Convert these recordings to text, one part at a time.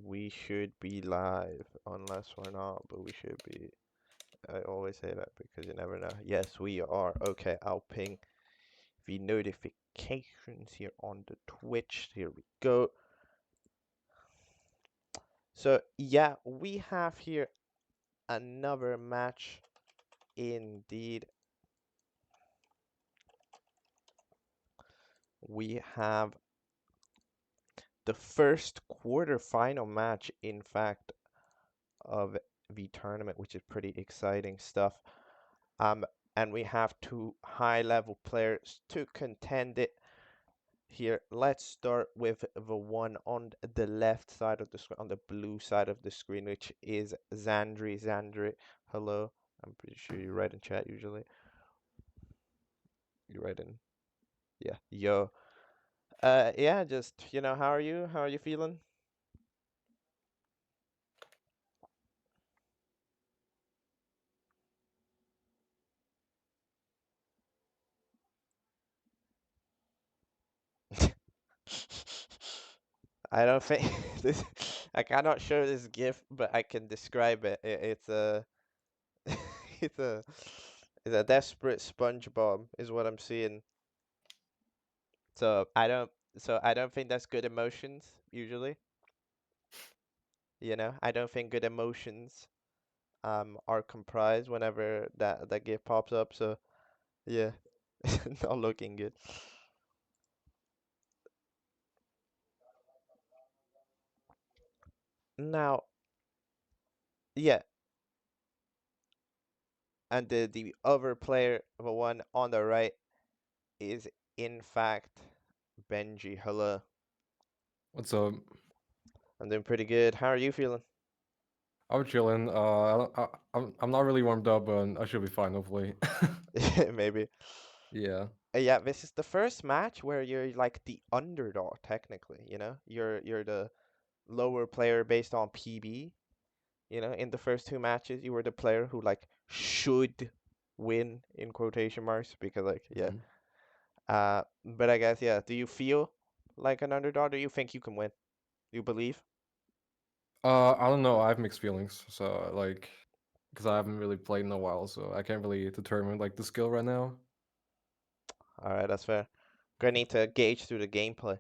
We should be live, unless we're not, but we should be. I always say that because you never know. Yes, we are. Okay, I'll ping the notifications here on the Twitch. Here we go. So, yeah, we have here another match indeed. We have the first quarterfinal match, in fact, of the tournament, which is pretty exciting stuff. Um, and we have two high-level players to contend it here. Let's start with the one on the left side of the screen, on the blue side of the screen, which is xandrey. Xandrey, hello. I'm pretty sure you write in chat usually. You write in, yeah, yo. Yeah, just, how are you? How are you feeling? I don't think this. I cannot show this GIF, but I can describe it. It's a, it's a, it's a desperate SpongeBob is what I'm seeing. So I don't think that's good emotions usually. I don't think good emotions are comprised whenever that GIF pops up. So yeah, not looking good. Now, yeah, and the other player, the one on the right, is in fact Benji. Hello. What's up? I'm doing pretty good. How are you feeling? I'm chilling. I'm not really warmed up, but I should be fine, hopefully. Maybe. Yeah. Yeah, this is the first match where you're like the underdog technically, You're the lower player based on PB, In the first two matches, you were the player who like should win in quotation marks because like, yeah. hmm But I guess yeah, do you feel like an underdog? Do you think you can win? You believe? I don't know. I have mixed feelings, so like, because I haven't really played in a while, so I can't really determine like the skill right now. All right, that's fair. Gonna need to gauge through the gameplay.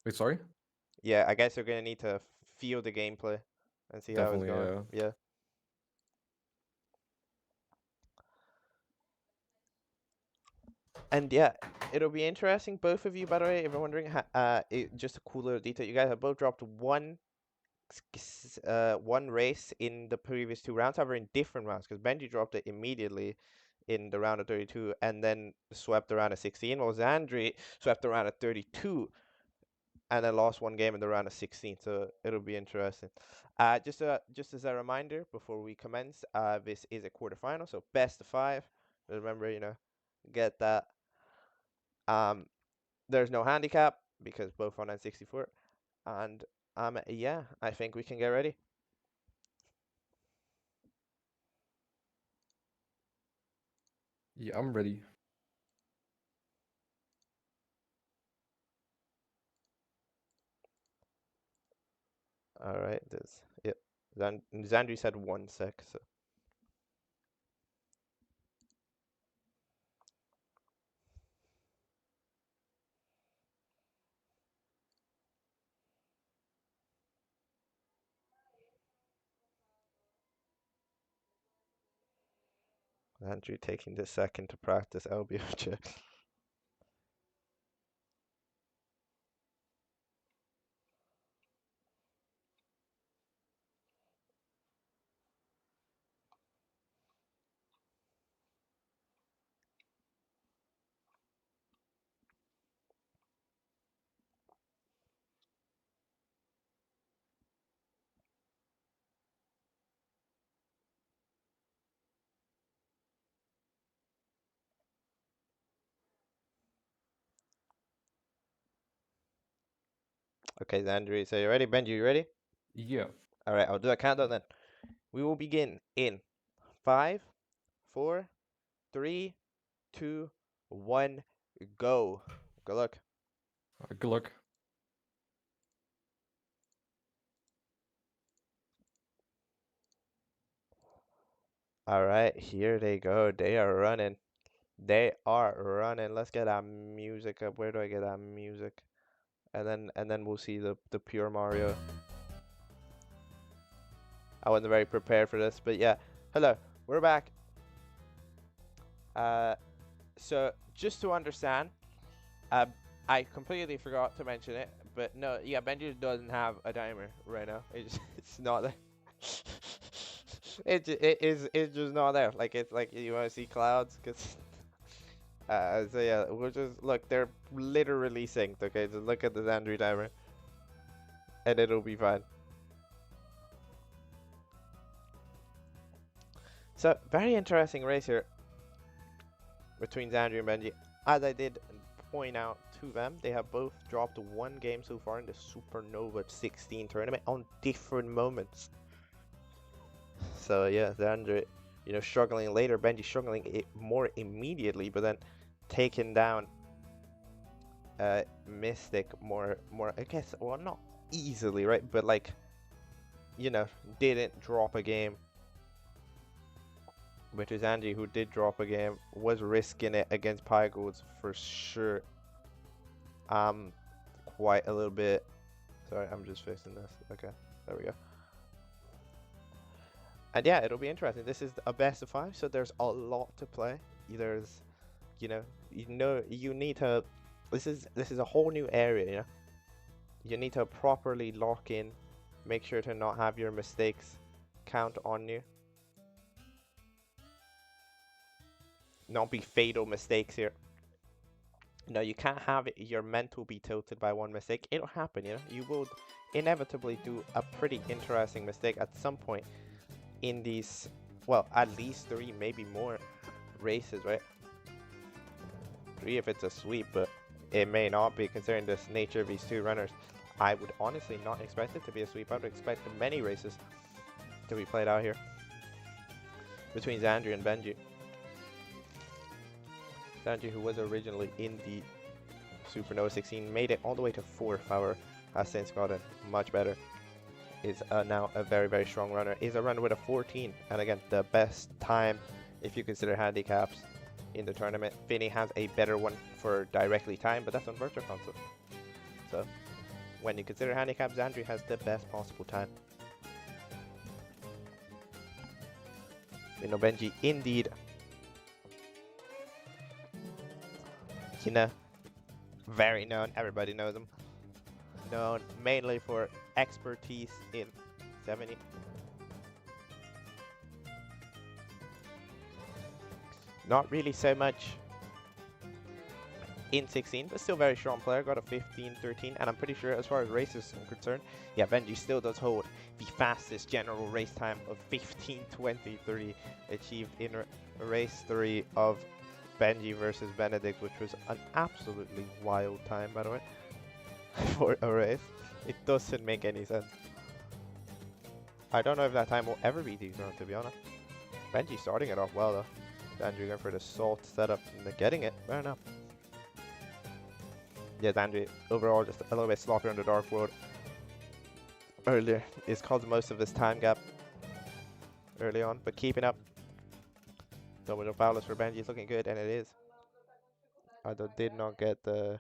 Wait, sorry? Yeah, I guess you're gonna need to feel the gameplay and see how it's Definitely, going. yeah. Yeah. And yeah, it'll be interesting. Both of you, by the way, if you're wondering, just a cool little detail. You guys have both dropped one race in the previous two rounds, however, in different rounds, because Benji dropped it immediately in the round of 32 and then swept around of 16, while xandrey swept around of 32 and then lost one game in the round of 16. So it'll be interesting. Just as a reminder before we commence, this is a quarterfinal, so best of five. Remember, get that. Um, there's no handicap because both on N64, and yeah, I think we can get ready. Yeah, I'm ready. All right, this yep. Xandri said 1 sec, so Andrew taking the second to practice LBO checks. Okay, Xandri, so you ready? Benji, you ready? Yeah. All right, I'll do a countdown then. We will begin in five, four, three, two, one, go. Good luck. Good luck. All right, here they go. They are running. They are running. Let's get that music up. Where do I get that music? And then we'll see the pure Mario. I wasn't very prepared for this, but yeah. Hello, we're back. Uh, so just to understand, uh, I completely forgot to mention it, but no, yeah, Benji doesn't have a timer right now. It's not there. It's just not there. Like it's like you want to see clouds, cause so yeah, we'll just look. They're literally synced. Okay, just look at the xandrey timer, and it'll be fine. So very interesting race here between xandrey and Benji. As I did point out to them, they have both dropped one game so far in the Supernova 16 tournament on different moments. So yeah, xandrey, struggling later, Benji struggling more immediately, but then taking down Mystic more, I guess, well, not easily, right? But like, didn't drop a game. Which is Angie, who did drop a game, was risking it against Pygolds for sure. Quite a little bit. Sorry, I'm just fixing this. Okay, there we go. And yeah, it'll be interesting. This is a best of 5, so there's a lot to play. There's, you need to. This is a whole new area. You need to properly lock in. Make sure to not have your mistakes count on you. Not be fatal mistakes here. No, you can't have your mental be tilted by one mistake. It'll happen, You will inevitably do a pretty interesting mistake at some point in these, well, at least 3, maybe more races, right? 3 if it's a sweep, but it may not be considering the nature of these 2 runners. I would honestly not expect it to be a sweep. I would expect many races to be played out here between xandrey and Benji. Benji, who was originally in the Supernova 16, made it all the way to 4th, however, has since gotten much better. Is now a very, very strong runner. Is a runner with a 14, and again, the best time if you consider handicaps in the tournament. Vinny has a better one for directly time, but that's on Virtual Console. So, when you consider handicaps, xandrey has the best possible time. Benji, indeed. Very known, everybody knows him. Known mainly for expertise in 70. Not really so much in 16, but still very strong player. Got a 15, 13, and I'm pretty sure as far as races are concerned, yeah, Benji still does hold the fastest general race time of 15:23 achieved in race 3 of Benji versus Benedict, which was an absolutely wild time, by the way, for a race. It doesn't make any sense. I don't know if that time will ever be dethroned, to be honest. Benji starting it off well, though. Xandrey going for the salt setup and getting it. Fair enough. Yeah, Xandrey overall just a little bit sloppier on the Dark World earlier. It's caused most of his time gap early on, but keeping up. Double jump foulers for Benji is looking good, and it is. Although did not get the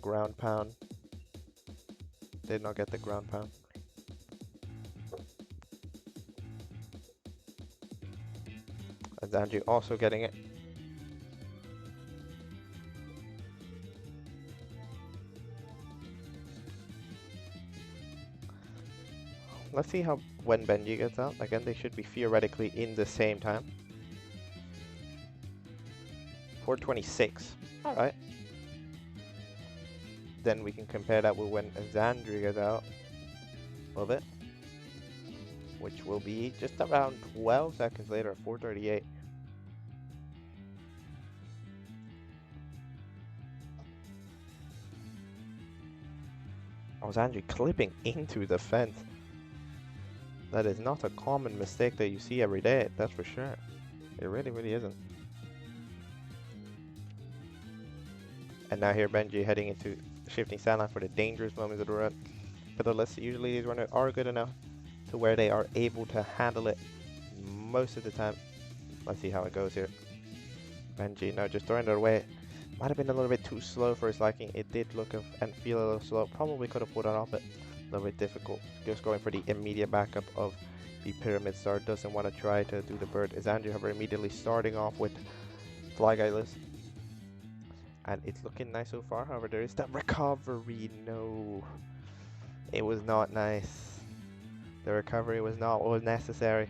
ground pound. Did not get the ground pound. And Xandrey also getting it. Let's see how when Benji gets out. Again, they should be theoretically in the same time. 4:26. Alright. Then we can compare that with when xandrey gets out of it, which will be just around 12 seconds later at 4:38. Oh, xandrey clipping into the fence. That is not a common mistake that you see every day, that's for sure. It really, really isn't. And now here Benji heading into shifting sandline for the dangerous moments of the run. But usually these runners are good enough to where they are able to handle it most of the time. Let's see how it goes here. Benji, no, just throwing it away. Might have been a little bit too slow for his liking. It did look and feel a little slow. Probably could have put it off, but a little bit difficult. Just going for the immediate backup of the Pyramid Star. Doesn't want to try to do the bird. Is Andrew Hover immediately starting off with Fly Guyless. And it's looking nice so far. However, there is that recovery. No. It was not nice. The recovery was not what was necessary.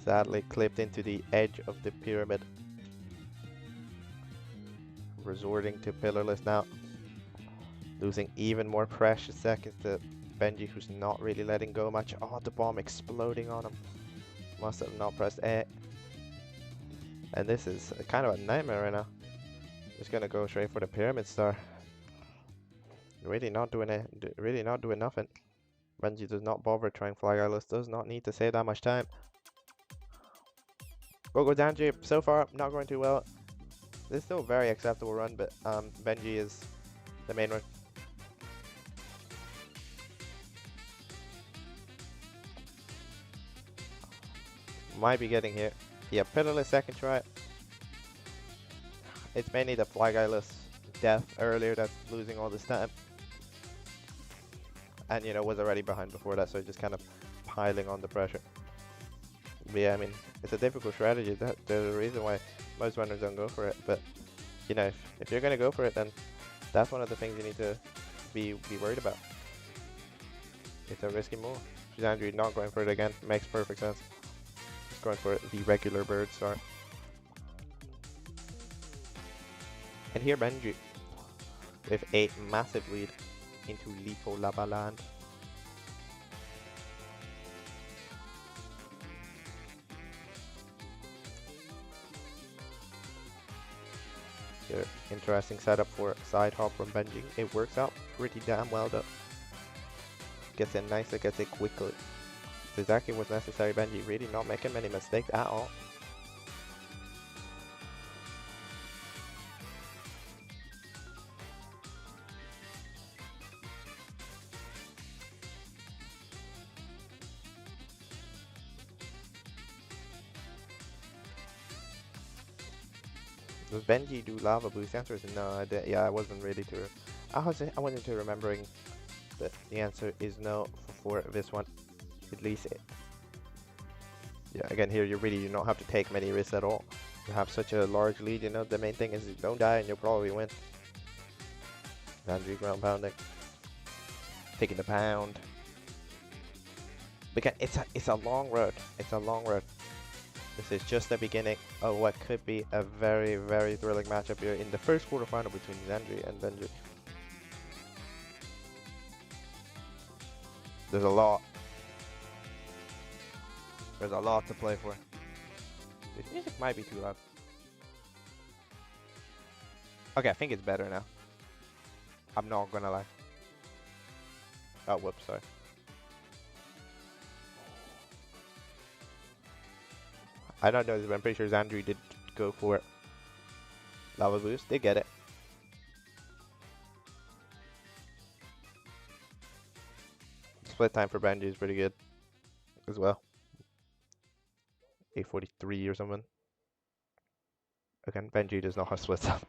Sadly clipped into the edge of the pyramid. Resorting to pillarless now. Losing even more precious seconds to Benji, who's not really letting go much. Oh, the bomb exploding on him. Must have not pressed A. And this is kind of a nightmare right now. Just gonna go straight for the Pyramid Star. Really not doing it. Really not doing nothing. Benji does not bother trying Fly Guyless. Does not need to save that much time. Go Danji, so far not going too well. This is still a very acceptable run, but Benji is the main one. Might be getting here. Yeah, pillarless second try. It's mainly the Fly Guyless death earlier that's losing all this time. And you know, was already behind before that, so just kind of piling on the pressure. But yeah, I mean, it's a difficult strategy. There's a reason why most runners don't go for it. But you know, if you're gonna go for it, then that's one of the things you need to be worried about. It's a risky move. Andrew not going for it again makes perfect sense. Just going for the regular bird start. And here Benji with a massive lead into Lipo Lava Land. Here, interesting setup for side hop from Benji. It works out pretty damn well though. Gets it nicely, gets it quickly. It's exactly what's necessary. Benji really not making many mistakes at all. Does Benji do lava boost? The answer is no. I wasn't really too. I wasn't too remembering. But the answer is no for this one. At least it. Yeah, again here you really do not have to take many risks at all. You have such a large lead, you know, the main thing is you don't die and you'll probably win. Andrew ground pounding. Taking the pound. Again, it's a long road. It's a long road. This is just the beginning of what could be a very, very thrilling matchup here in the first quarterfinal between Xandrey and Benji. There's a lot. There's a lot to play for. This music might be too loud. Okay, I think it's better now. I'm not gonna lie. Oh, whoops, sorry. I don't know, but I'm pretty sure Xandrey did go for it. Lava boost, they get it. Split time for Benji is pretty good as well. 8:43 or something. Again, Benji does not have split time.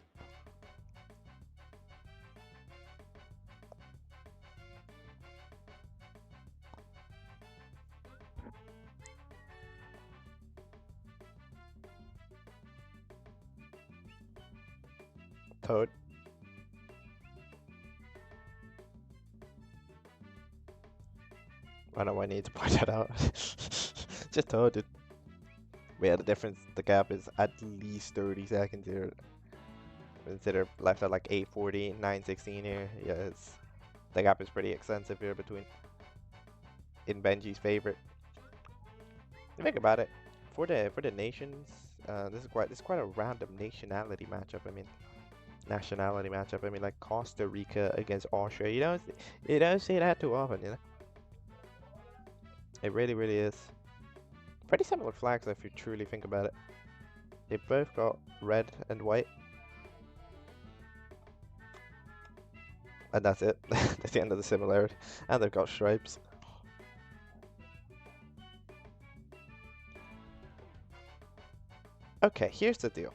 Toad. I don't know why I need to point that out. Just Toad, dude. But yeah, the difference, the gap is at least 30 seconds here. Consider left at like 8:40, 9:16 here. Yeah, the gap is pretty extensive here between in Benji's favor. Think about it, for the nations, this is quite a random nationality matchup. I mean, nationality matchup. I mean, like Costa Rica against Austria. You don't see that too often, you know. It really, really is. Pretty similar flags if you truly think about it. They both got red and white. And that's it. That's the end of the similarity. And they've got stripes. Okay, here's the deal.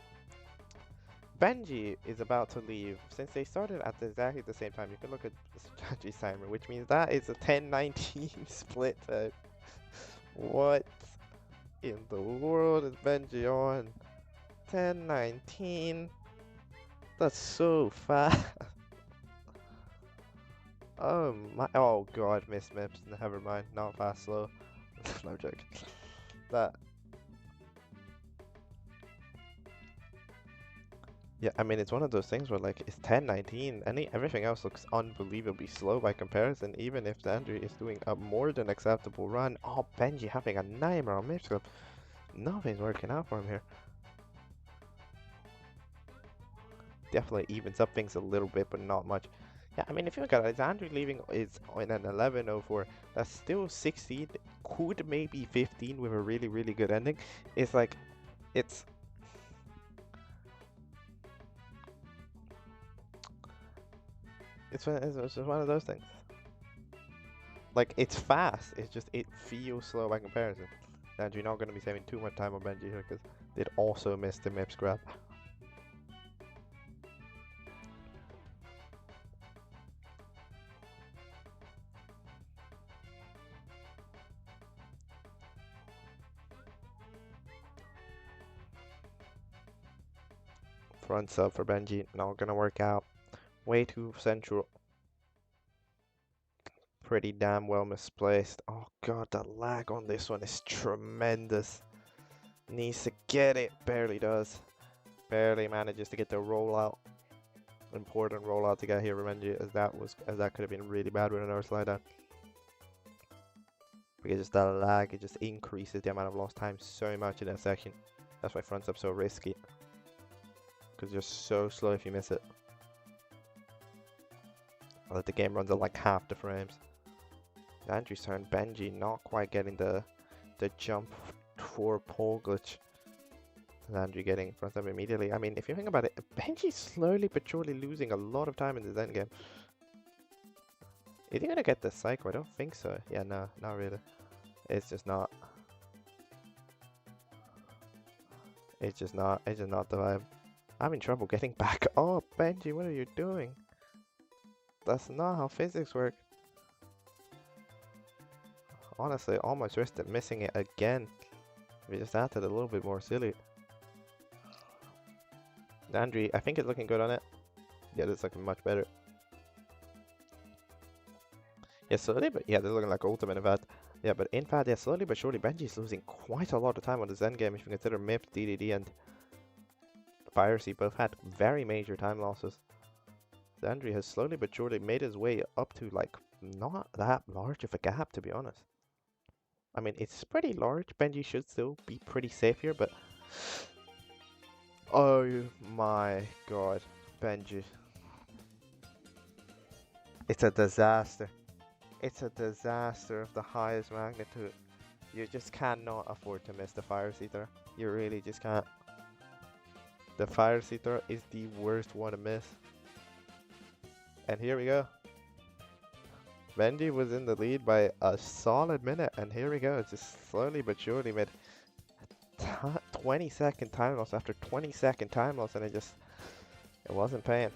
Benji is about to leave. Since they started at exactly the same time, you can look at Benji's timer, which means that is a 10-19 split time. What in the world is Benji on? 10-19? That's so fast. Oh my, oh god, missed mips. Never mind, not fast, slow. No joke. That, yeah, I mean, it's one of those things where like it's 10-19. Everything else looks unbelievably slow by comparison, even if xandrey is doing a more than acceptable run. Oh, Benji having a nightmare on mips. Nothing's working out for him here. Definitely evens up things a little bit, but not much. Yeah, I mean, if you look at it, xandrey leaving is in an 11:04. That's still 16, could maybe 15 with a really, really good ending. It's like, it's it's just one of those things. Like, it's fast. It's just, it feels slow by comparison. And you're not going to be saving too much time on Benji here because they'd also missed the MIPS grab. Front sub for Benji, not going to work out. Way too central. Pretty damn well misplaced. Oh god, the lag on this one is tremendous. Needs to get it. Barely does. Barely manages to get the rollout. Important rollout to get here, Benji, as that could have been really bad with another slide down. Because just that lag, it just increases the amount of lost time so much in that section. That's why front sub's so risky. Because you're so slow if you miss it. Or that the game runs at like half the frames. Andrew's turn, Benji not quite getting the jump for pole glitch. Andrew getting front sub immediately. I mean, if you think about it, Benji's slowly but surely losing a lot of time in this endgame. Is he gonna get the psycho? I don't think so. Yeah, no, not really. It's just not. It's just not the vibe. I'm having trouble getting back up. Benji, what are you doing? That's not how physics work. Honestly, almost risked it missing it again. We just acted a little bit more silly. Xandrey, I think it's looking good on it. Yeah, it's looking much better. Yeah, slowly, but yeah, they're looking like ultimate in fact. Yeah, but in fact, yeah, slowly but surely, Benji's losing quite a lot of time on the Zen game if you consider MIP, DDD, and Piracy both had very major time losses. Xandrey has slowly but surely made his way up to, like, not that large of a gap, to be honest. I mean, it's pretty large. Benji should still be pretty safe here, but... Oh my god, Benji. It's a disaster. It's a disaster of the highest magnitude. You just cannot afford to miss the fire seeker. You really just can't. The fire seeker is the worst one to miss. And here we go. Benji was in the lead by a solid minute, and here we go. It's just slowly but surely made 20-second time loss after 20-second time loss, and it wasn't paying.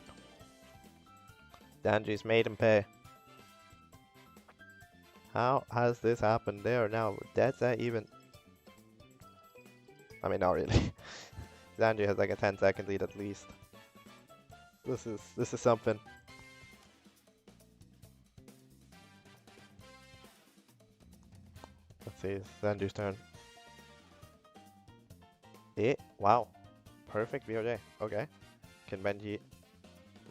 Danji's made him pay. How has this happened? They are now dead set even. I mean, not really. Xandrey has like a 10-second lead at least. This is something. Let's see, Xandrey's turn. Wow. Perfect VOJ. Okay. Can Benji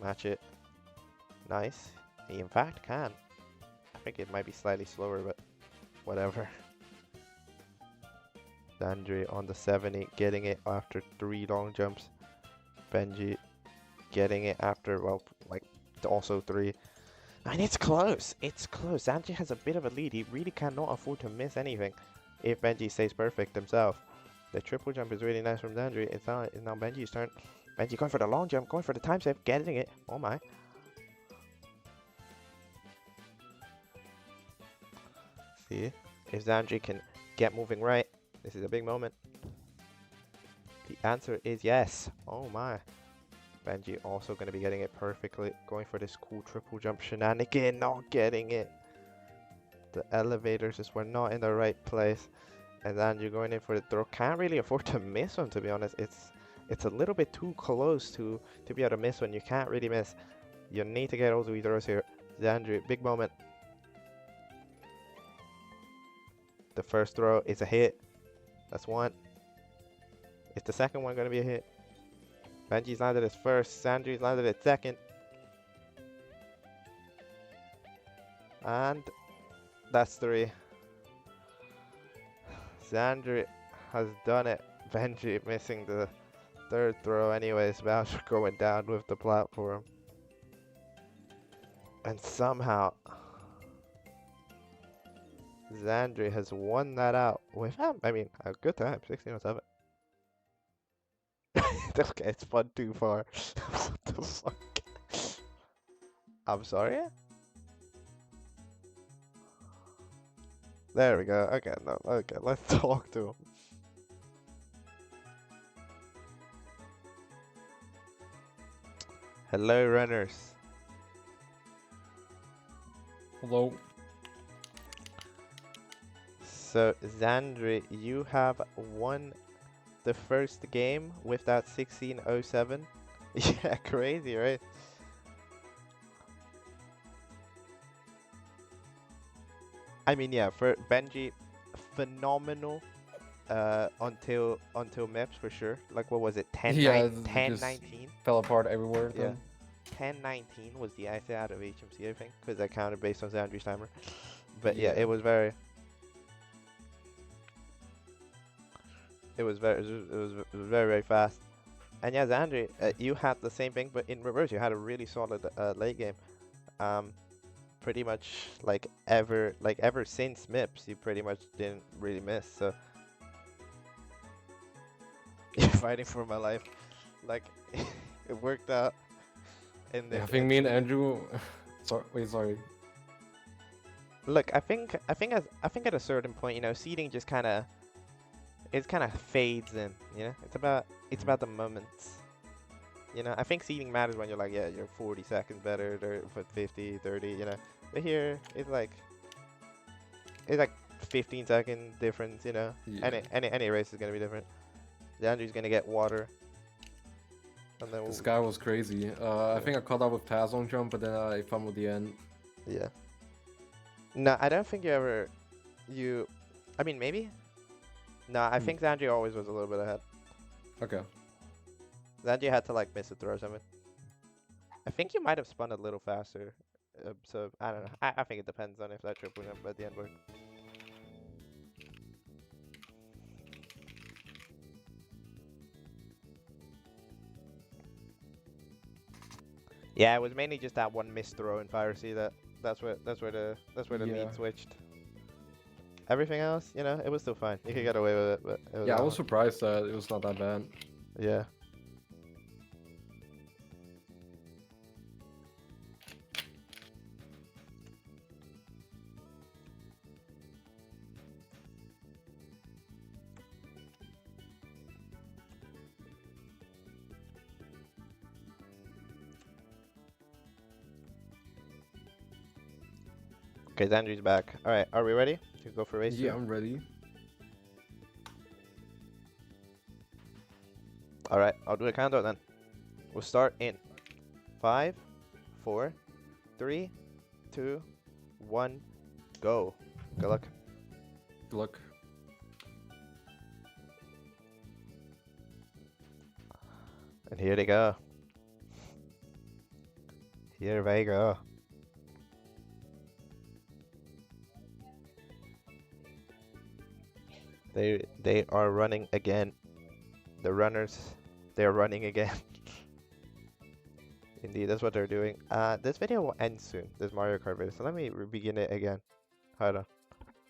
match it? Nice. He in fact can. I think it might be slightly slower, but whatever. Xandrey on the 70, getting it after 3 long jumps. Benji getting it after, well, like, also 3. I mean, it's close. It's close. Xandrey has a bit of a lead. He really cannot afford to miss anything if Benji stays perfect himself. The triple jump is really nice from Xandrey. It's now Benji's turn. Benji going for the long jump, going for the time save, getting it. Oh my. See, if Xandrey can get moving right, this is a big moment. The answer is yes. Oh my. Benji also going to be getting it perfectly. Going for this cool triple jump shenanigan. Not getting it. The elevators just were not in the right place. And then you're going in for the throw. Can't really afford to miss one, to be honest. It's a little bit too close to be able to miss one. You can't really miss. You need to get all the throws here. xandrey, big moment. The first throw is a hit. That's one. Is the second one going to be a hit? Benji's landed his first. xandrey's landed his second. And that's three. xandrey has done it. Benji missing the third throw anyways. Bowser going down with the platform. And somehow xandrey has won that out with, I mean, a good time. 16:07. Okay, it's spun too far. What the fuck? I'm sorry? There we go. Okay, no, okay, let's talk to him. Hello, runners. Hello. So, xandrey, you have won the first game with that 16:07. Yeah, crazy, right? I mean, yeah, for Benji, phenomenal until MIPS for sure. Like, what was it? 10, Yeah, 9, it 10, just 19? fell apart everywhere. Yeah. Then. 10-19 was the essay out of HMC, I think, because I counted based on xandrey's timer. But Yeah. yeah, it was very very fast. And yeah, xandrey, you had the same thing, but in reverse. You had a really solid late game. Pretty much like ever since MIPS, you pretty much didn't really miss. So you're fighting for my life. Like it worked out. In the Yeah, I think me and Andrew. Sorry. Look, I think at a certain point, you know, seeding just kind of fades in. You know, it's about the moments. You know, I think seeding matters when you're like, yeah, you're 40 seconds better, for 50, 30, you know. But here, it's like 15-second difference, you know. Yeah. Any race is gonna be different. xandrey's gonna get water. And then This guy was crazy. I think I caught up with Taz on jump, but then I fumbled the end. Yeah. No, I don't think I mean, maybe? No, I think xandrey always was a little bit ahead. Okay. xandrey had to like miss a throw or something. I think you might have spun a little faster. So, I don't know. I think it depends on if that triple jump at the end worked. Yeah, it was mainly just that one missed throw in piracy that's where the lead switched. Everything else, you know, it was still fine. You could get away with it, but it was I was surprised that it was not that bad. Yeah. Okay, xandrey's back. All right, are we ready to go for race 2? Yeah, I'm ready. All right, I'll do a countdown then. We'll start in 5, 4, 3, 2, 1, go. Good luck. Good luck. And here they go. Here they go. They are running again. The runners, they're running again. Indeed, that's what they're doing. This video will end soon. This Mario Kart video. So let me begin it again. Hold on.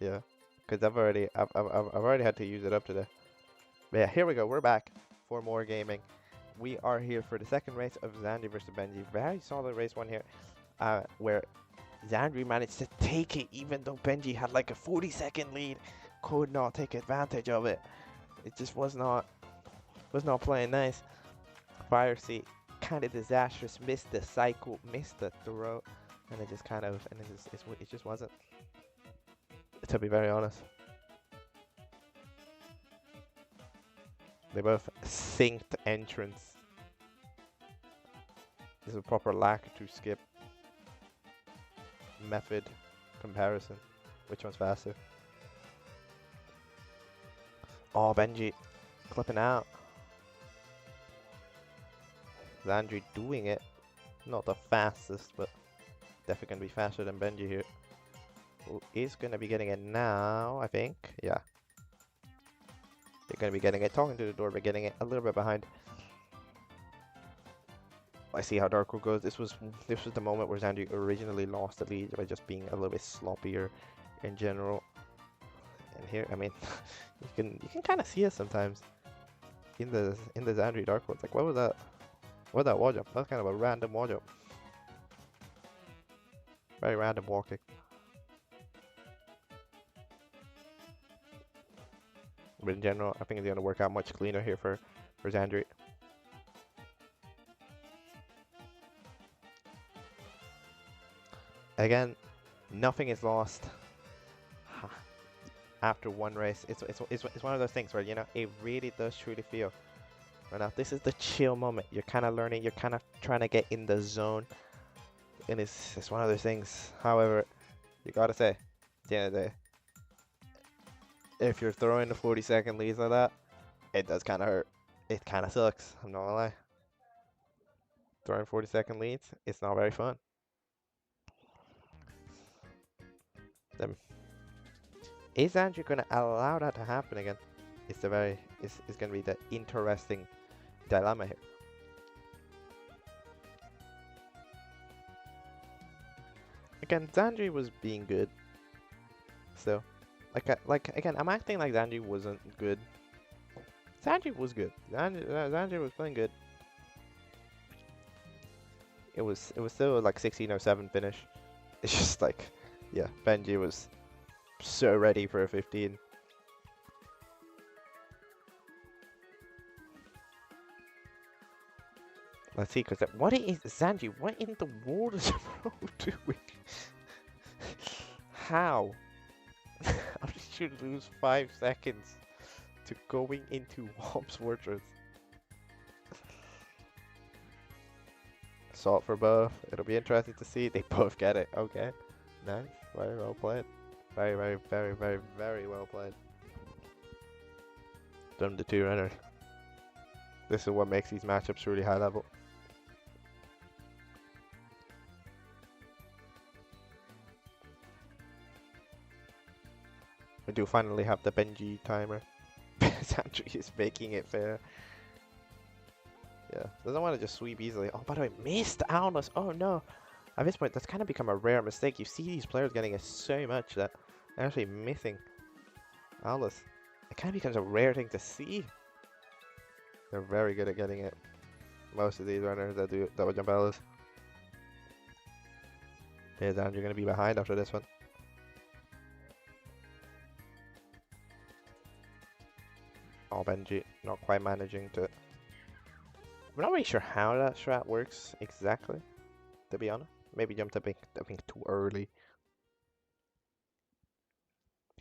Yeah, because I've already had to use it up today. But yeah, here we go. We're back for more gaming. We are here for the second race of xandrey versus Benji. Very solid race one here, where xandrey managed to take it even though Benji had like a 40-second lead. Could not take advantage of it. It just was not Was not playing nice. Fire Seat, kind of disastrous. Missed the cycle, missed the throw, and it just kind of, and it just wasn't. To be very honest, they both synced entrance. This is a proper lack to skip method comparison. Which one's faster? Oh, Benji clipping out. xandrey doing it. Not the fastest, but definitely going to be faster than Benji here. Who is going to be getting it now, I think. Yeah. They're going to be getting it. Talking to the door, but getting it a little bit behind. I see how Dark World goes. This was the moment where xandrey originally lost the lead by just being a little bit sloppier in general. And here, I mean, you can kind of see it sometimes in the xandrey Dark World. It's like, what was that? What was that wall jump? That's kind of a random wall jump. Very random walking. But in general, I think it's going to work out much cleaner here for xandrey. Again, nothing is lost after one race. It's one of those things where, you know, it really does truly feel. Right now, this is the chill moment. You're kind of learning. You're kind of trying to get in the zone. And it's one of those things. However, you got to say, at the end of the day, if you're throwing the 40-second leads like that, it does kind of hurt. It kind of sucks. I'm not gonna lie. Throwing 40-second leads, it's not very fun. Is xandrey gonna allow that to happen again? It's gonna be the interesting dilemma here. Again, xandrey was being good. So, again, I'm acting like xandrey wasn't good. xandrey was good. xandrey was playing good. It was still like 16:07 finish. It's just like, yeah, Benji was so ready for a 15. Let's see, because what is xandrey? What in the world is bro doing? How? How did you lose 5 seconds to going into Womp's Fortress? Salt for both. It'll be interesting to see. They both get it. Okay. Nice. Very well played. Very, very, very, very, very well played. Them the two runners. This is what makes these matchups really high level. We do finally have the Benji timer. xandrey is making it fair. Yeah, doesn't want to just sweep easily. Oh, by the way, missed Almas. Oh no. At this point, that's kind of become a rare mistake. You see these players getting it so much that they're actually missing Alice. It kind of becomes a rare thing to see. They're very good at getting it. Most of these runners that do double jump Alice. Is Andrew going to be behind after this one? Oh, Benji not quite managing to. I'm not really sure how that strat works exactly, to be honest. Maybe jumped a bit, I think, too early.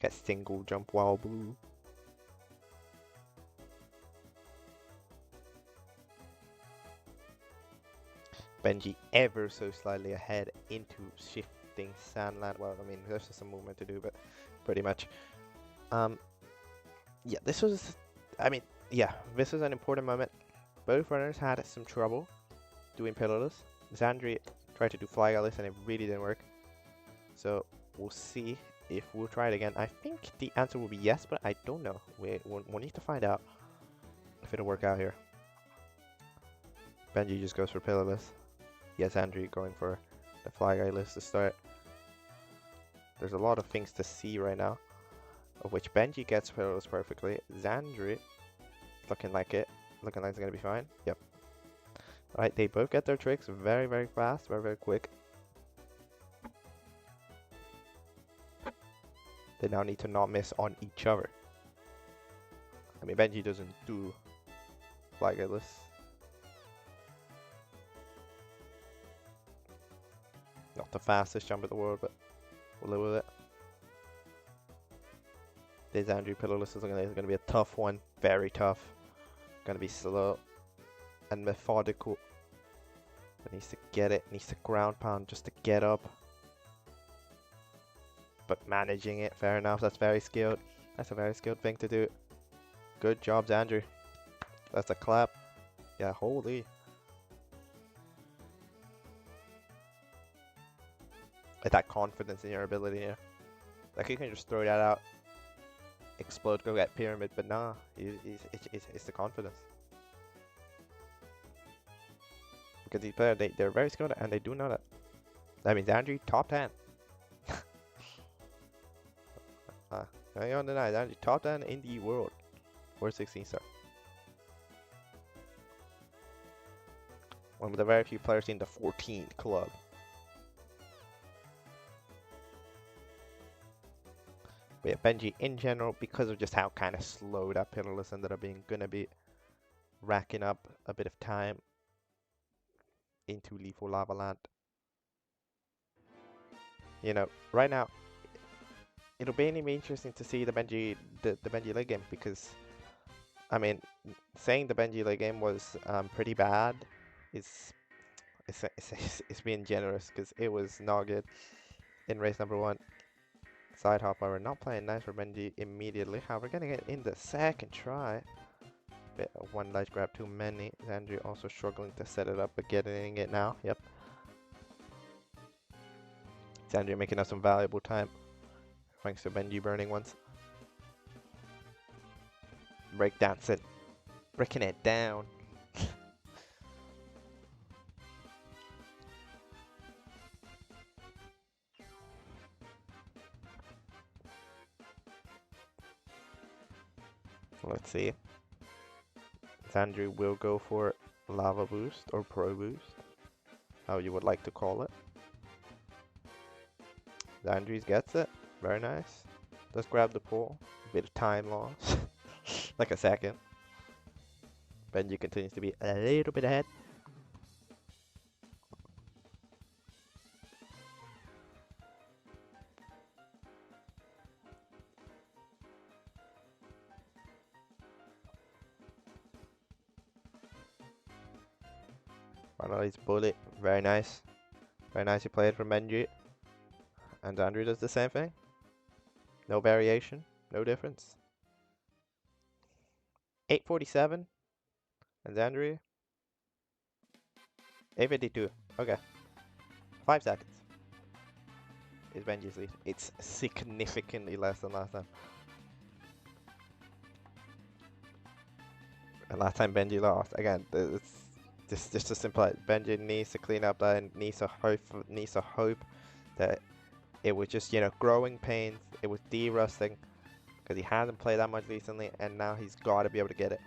Get single jump while blue. Benji ever so slightly ahead into shifting Sandland. Well, I mean, there's just some movement to do, but pretty much. Yeah, this was, I mean, yeah, this was an important moment. Both runners had some trouble doing pillarless. xandrey tried to do fly Alice and it really didn't work. So we'll see if we'll try it again. I think the answer will be yes, but I don't know. We'll need to find out if it'll work out here. Benji just goes for pillarless. Yes, xandrey going for the fly Alice to start. There's a lot of things to see right now, of which Benji gets pillarless perfectly. xandrey looking like it. Looking like it's going to be fine. Yep. Alright, they both get their tricks very, very fast, very, very quick. They now need to not miss on each other. I mean, Benji doesn't do Flageless. Not the fastest jump in the world, but we'll live with it. This xandrey Pitiless is going to be a tough one. Very tough. Going to be slow and methodical. But needs to get it. Needs to ground pound just to get up. But managing it, fair enough. That's very skilled. That's a very skilled thing to do. Good job, xandrey. That's a clap. Yeah, holy. Like that confidence in your ability, yeah. Like you can just throw that out, explode, go get pyramid, but nah, it's the confidence. Because these players, they're very skilled and they do know that. That means xandrey, top 10. I don't deny xandrey, top 10 in the world. Or 16 star. One of the very few players in the 14 club. But yeah, Benji in general, because of just how kind of slow that Pitiless ended up being, gonna be racking up a bit of time into Lethal Lava Land. You know, right now, it'll be interesting to see the Benji late game, because, I mean, saying the Benji late game was pretty bad is it's being generous, because it was not good in race number 1. Side hop, we're not playing nice for Benji immediately. However, getting it in the second try. Bit of one ledge grab too many. xandrey also struggling to set it up, but getting it now. Yep. xandrey making us some valuable time. Thanks to Benji burning once. Breakdancing. Breaking it down. Let's see. xandrey will go for Lava Boost or Pro Boost, how you would like to call it. xandrey gets it. Very nice. Does grab the pole. A bit of time loss. Like a second. Benji continues to be a little bit ahead. Finally, bullet. Very nice. Very nicely played from Benji. And xandrey does the same thing. No variation. No difference. 847. And xandrey. 852. Okay. 5 seconds is Benji's lead. It's significantly less than last time. And last time Benji lost. Again, it's just a simple. Benji needs to clean up that and needs to hope that it was just, you know, growing pains. It was de-rusting because he hasn't played that much recently, and now he's got to be able to get it.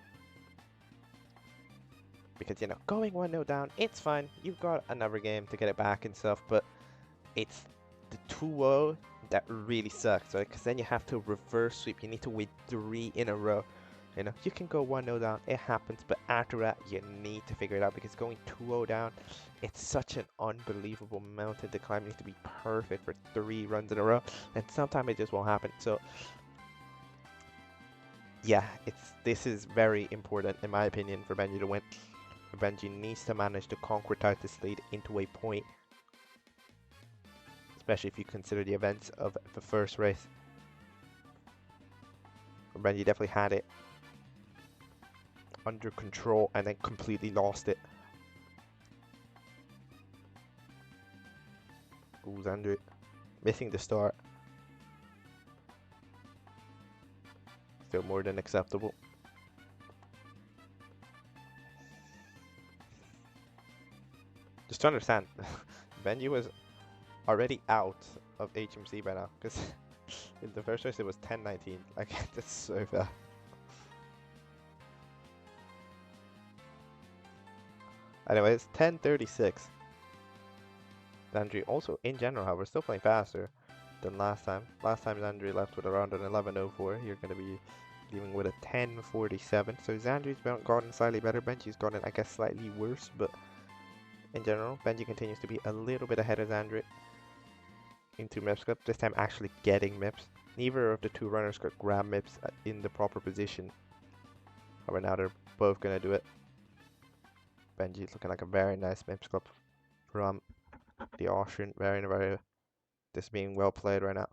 Because, you know, going 1-0 down, it's fine. You've got another game to get it back and stuff, but it's the 2-0 that really sucks, right? Because then you have to reverse sweep. You need to win 3 in a row. You know, you can go 1-0 down, it happens, but after that, you need to figure it out, because going 2-0 down, it's such an unbelievable mountain to climb. You need to be perfect for 3 runs in a row, and sometimes it just won't happen. So, yeah, this is very important, in my opinion, for Benji to win. Benji needs to manage to concretize this lead into a point, especially if you consider the events of the first race. Benji definitely had it under control and then completely lost it. Ooh, xandrey missing the start. Still more than acceptable. Just to understand, Benji was already out of HMC by now, because in the first race it was 10-19. Like, that's so bad. Anyways, 10:36. xandrey also, in general, however, still playing faster than last time. Last time xandrey left with around an 11:04. You're going to be leaving with a 10.47. So Xandrey's gotten slightly better. Benji's gotten, I guess, slightly worse, but in general, Benji continues to be a little bit ahead of Xandrey into MIPS clip. This time actually getting MIPS. Neither of the two runners could grab MIPS in the proper position. However, now they're both gonna do it. Benji's looking like a very nice MIPS clip from the Austrian. Very, very. This being well played right now.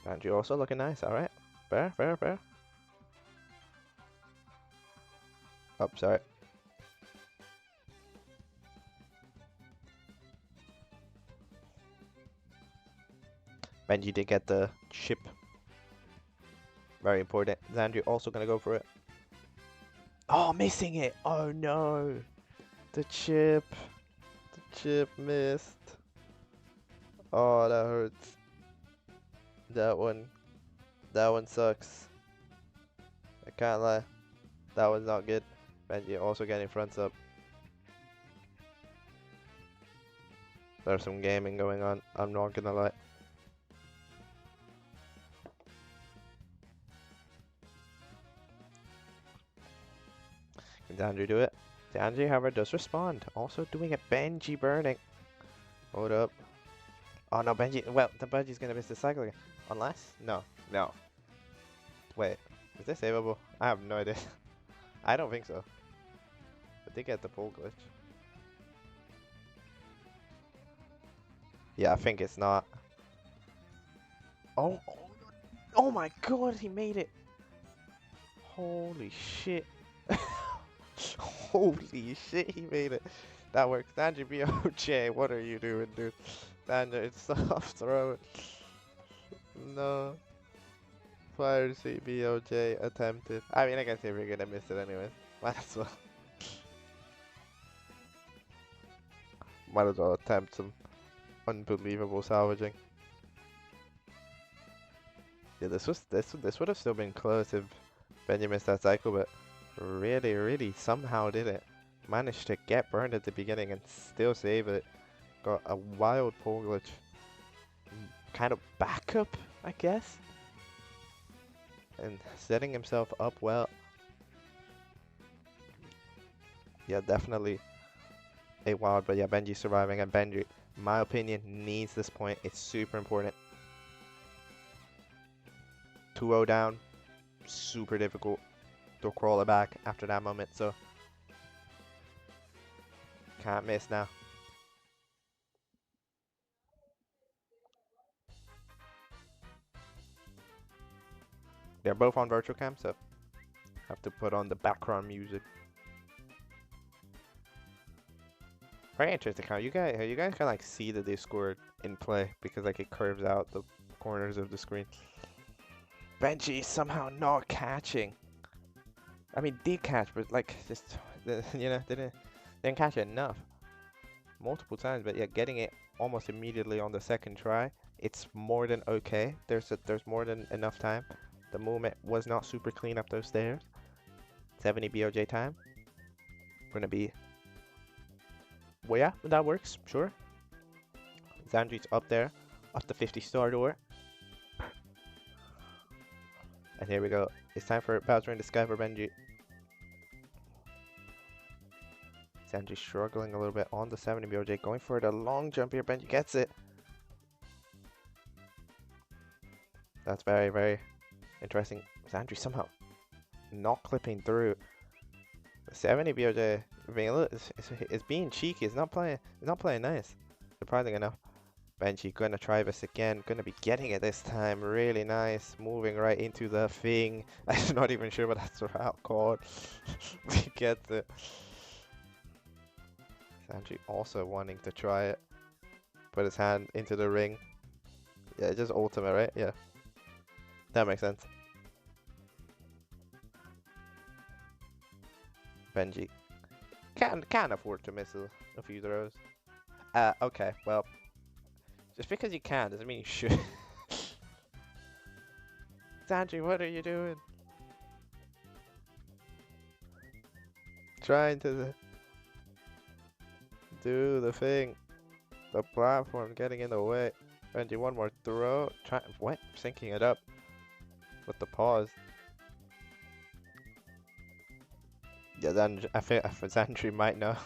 Benji also looking nice. All right, fair, fair, fair. Oh, sorry. Benji did get the chip. Very important. Xandrey also gonna go for it. Oh, missing it. Oh no. The chip. The chip missed. Oh, that hurts. That one sucks. I can't lie. That one's not good. Benji also getting fronts up. There's some gaming going on. I'm not gonna lie. Can Xandrey do it? Xandrey, however, does respond. Also doing a Benji burning. Hold up. Oh no, Benji. Well, the Benji's gonna miss the cycle again. Unless? No. No. Wait. Is this savable? I have no idea. I don't think so. But they get the pull glitch. Yeah, I think it's not. Oh, oh my god, he made it. Holy shit. Holy shit, he made it. That works. Xandrey BOJ, what are you doing, dude? Xandrey, stop throwing. No. Fire C BOJ attempted. I mean, I guess if you're gonna miss it anyways. Might as well. Might as well attempt some unbelievable salvaging. Yeah, this would have still been close if Benji missed that cycle, but really somehow did it. Managed to get burned at the beginning and still save it. Got a wild pull glitch. Kind of backup, I guess. And setting himself up well. Yeah, definitely a wild, but yeah, Benji surviving, and Benji, in my opinion, needs this point. It's super important. 2-0 down, super difficult to crawl it back after that moment, so can't miss now. They're both on virtual cam, so have to put on the background music. Very interesting how you guys can like see the Discord in play because like it curves out the corners of the screen. Benji somehow not catching. I mean, did catch, but like just you know didn't catch it enough. Multiple times, but yeah, getting it almost immediately on the second try. It's more than okay. There's more than enough time. The movement was not super clean up those stairs. 70 BOJ time. Gonna be. Well, yeah, that works. Sure. Xandrey's up there, up the 50-star door. And here we go. It's time for Bowser in the Sky for Benji. Xandrey struggling a little bit on the 70 BOJ, going for the long jump here. Benji gets it. That's very interesting. Xandrey somehow not clipping through. The 70 BOJ is being cheeky. It's not playing nice. Surprising enough. Benji gonna try this again. Gonna be getting it this time. Really nice. Moving right into the thing. I'm not even sure what that's route called. He gets it. Xandrey also wanting to try it. Put his hand into the ring. Yeah, just ultimate, right? Yeah. That makes sense. Benji can afford to miss a few throws. Okay, well, just because you can doesn't mean you should. Xandrey, what are you doing? Trying to do the thing. The platform getting in the way. Benji, one more throw. Try what? Syncing it up with the pause. Yeah, then I think Xandrey might know.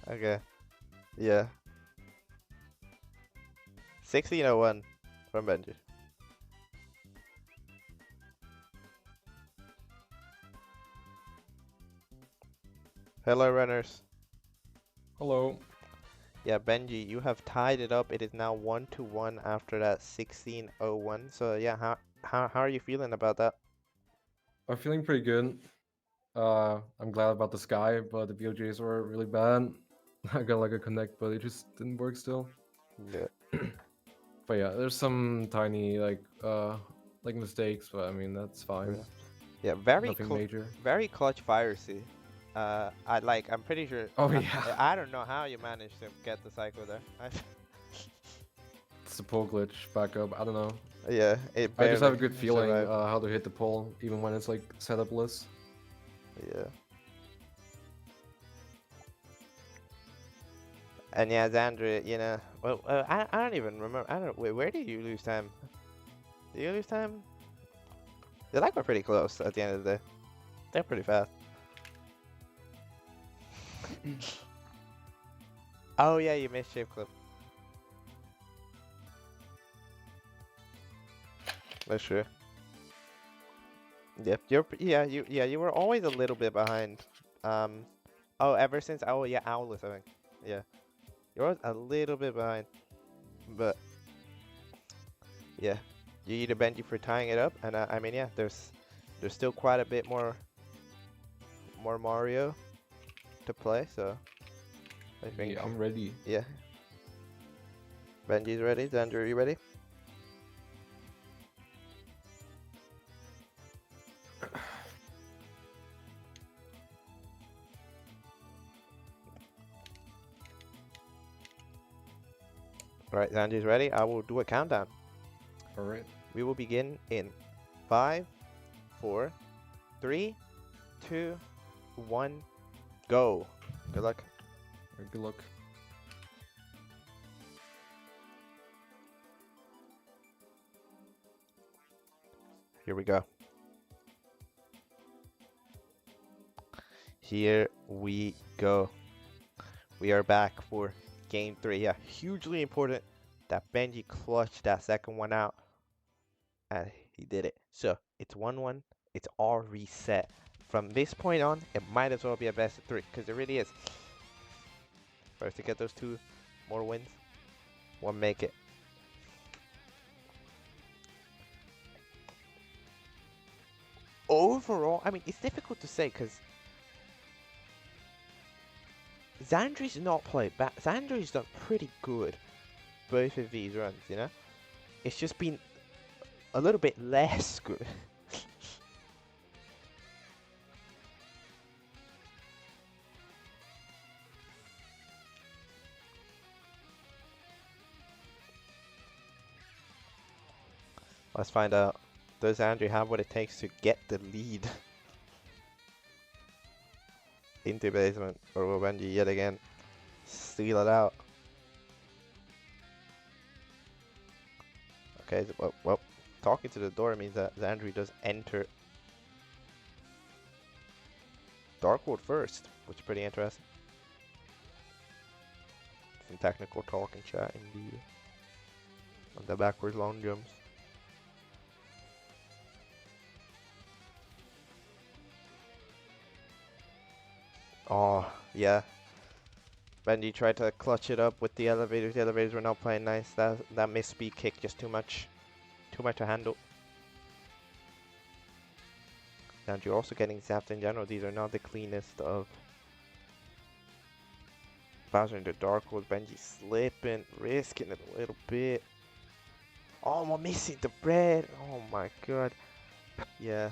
Okay. Yeah. 1601 from Benji. Hello, runners. Hello. Yeah, Benji, you have tied it up. It is now 1-1 after that 1601. So yeah, how are you feeling about that? I'm feeling pretty good. I'm glad about the sky, but the BOJs were really bad. I got like a connect, but it just didn't work still. Yeah. But yeah, there's some tiny like mistakes, but I mean that's fine. Yeah. Yeah, Nothing major. very clutch piracy. I'm pretty sure. Oh yeah, I don't know how you managed to get the cycle there. it's a pole glitch backup. I don't know. Yeah, it I just have barely a good feeling survived. how to hit the pole, even when it's like setupless. Yeah. And yeah, Xandrey, well, I don't even remember. I don't. Wait, where did you lose time? Did you lose time? They like we're pretty close at the end of the day. They're pretty fast. Oh yeah, you missed shape clip. That's true. Yep, you were always a little bit behind. Oh, ever since yeah, Owless, I think. Yeah, you're always a little bit behind, but yeah, you need a Benji for tying it up, and I mean, yeah, there's still quite a bit more Mario to play, so I think Yeah, I'm ready. yeah, Benji's ready. Xandrey, are you ready? All right, Xandrey's ready. I will do a countdown. All right. We will begin in 5, 4, 3, 2, 1, go. Good luck. Good luck. Here we go. Here we go. We are back for game 3. Yeah, hugely important that Benji clutched that second one out. And he did it. So it's 1-1. It's all reset. From this point on, it might as well be a best of 3 because it really is. First to get those 2 more wins, one make it. Overall, I mean, it's difficult to say because Xandrey's not played bad. Xandrey's done pretty good both of these runs, you know? It's just been a little bit less good. Let's find out. Does Xandrey have what it takes to get the lead into basement? Or will Benji yet again steal it out? Okay, well, talking to the door means that Xandrey does enter Dark World first, which is pretty interesting. Some technical talk and chat indeed. On the backwards long jumps. Oh, yeah. Benji tried to clutch it up with the elevators. The elevators were not playing nice. That missed speed kick just too much to handle. And you're also getting zapped in general. These are not the cleanest of Bowser in the Dark World. Benji slipping, risking it a little bit. Oh, we're missing the bread. Oh my god. Yeah.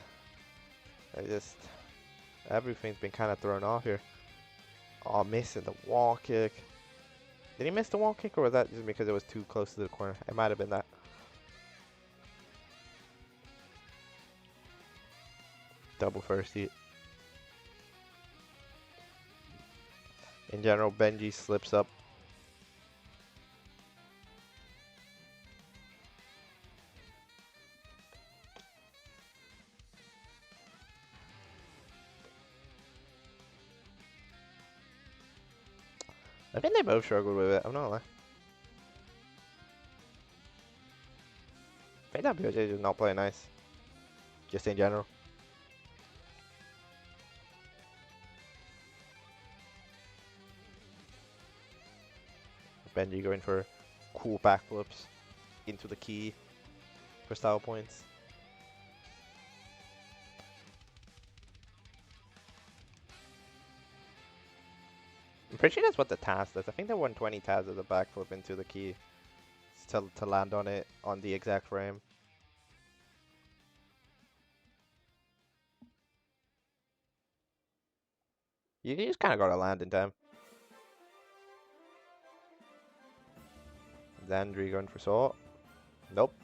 Everything's been kind of thrown off here. Oh, missing the wall kick. Did he miss the wall kick, or was that just because it was too close to the corner? It might have been that. Double first heat. In general, Benji slips up. I think they both struggled with it. I'm not lying. I think that BOJ is not playing nice. Just in general. Benji going for cool backflips into the key for style points. I'm pretty sure that's what the task is. I think the 120 task is a backflip into the key to land on it on the exact frame. You just kind of gotta land in time. Xandrey going for salt. Nope.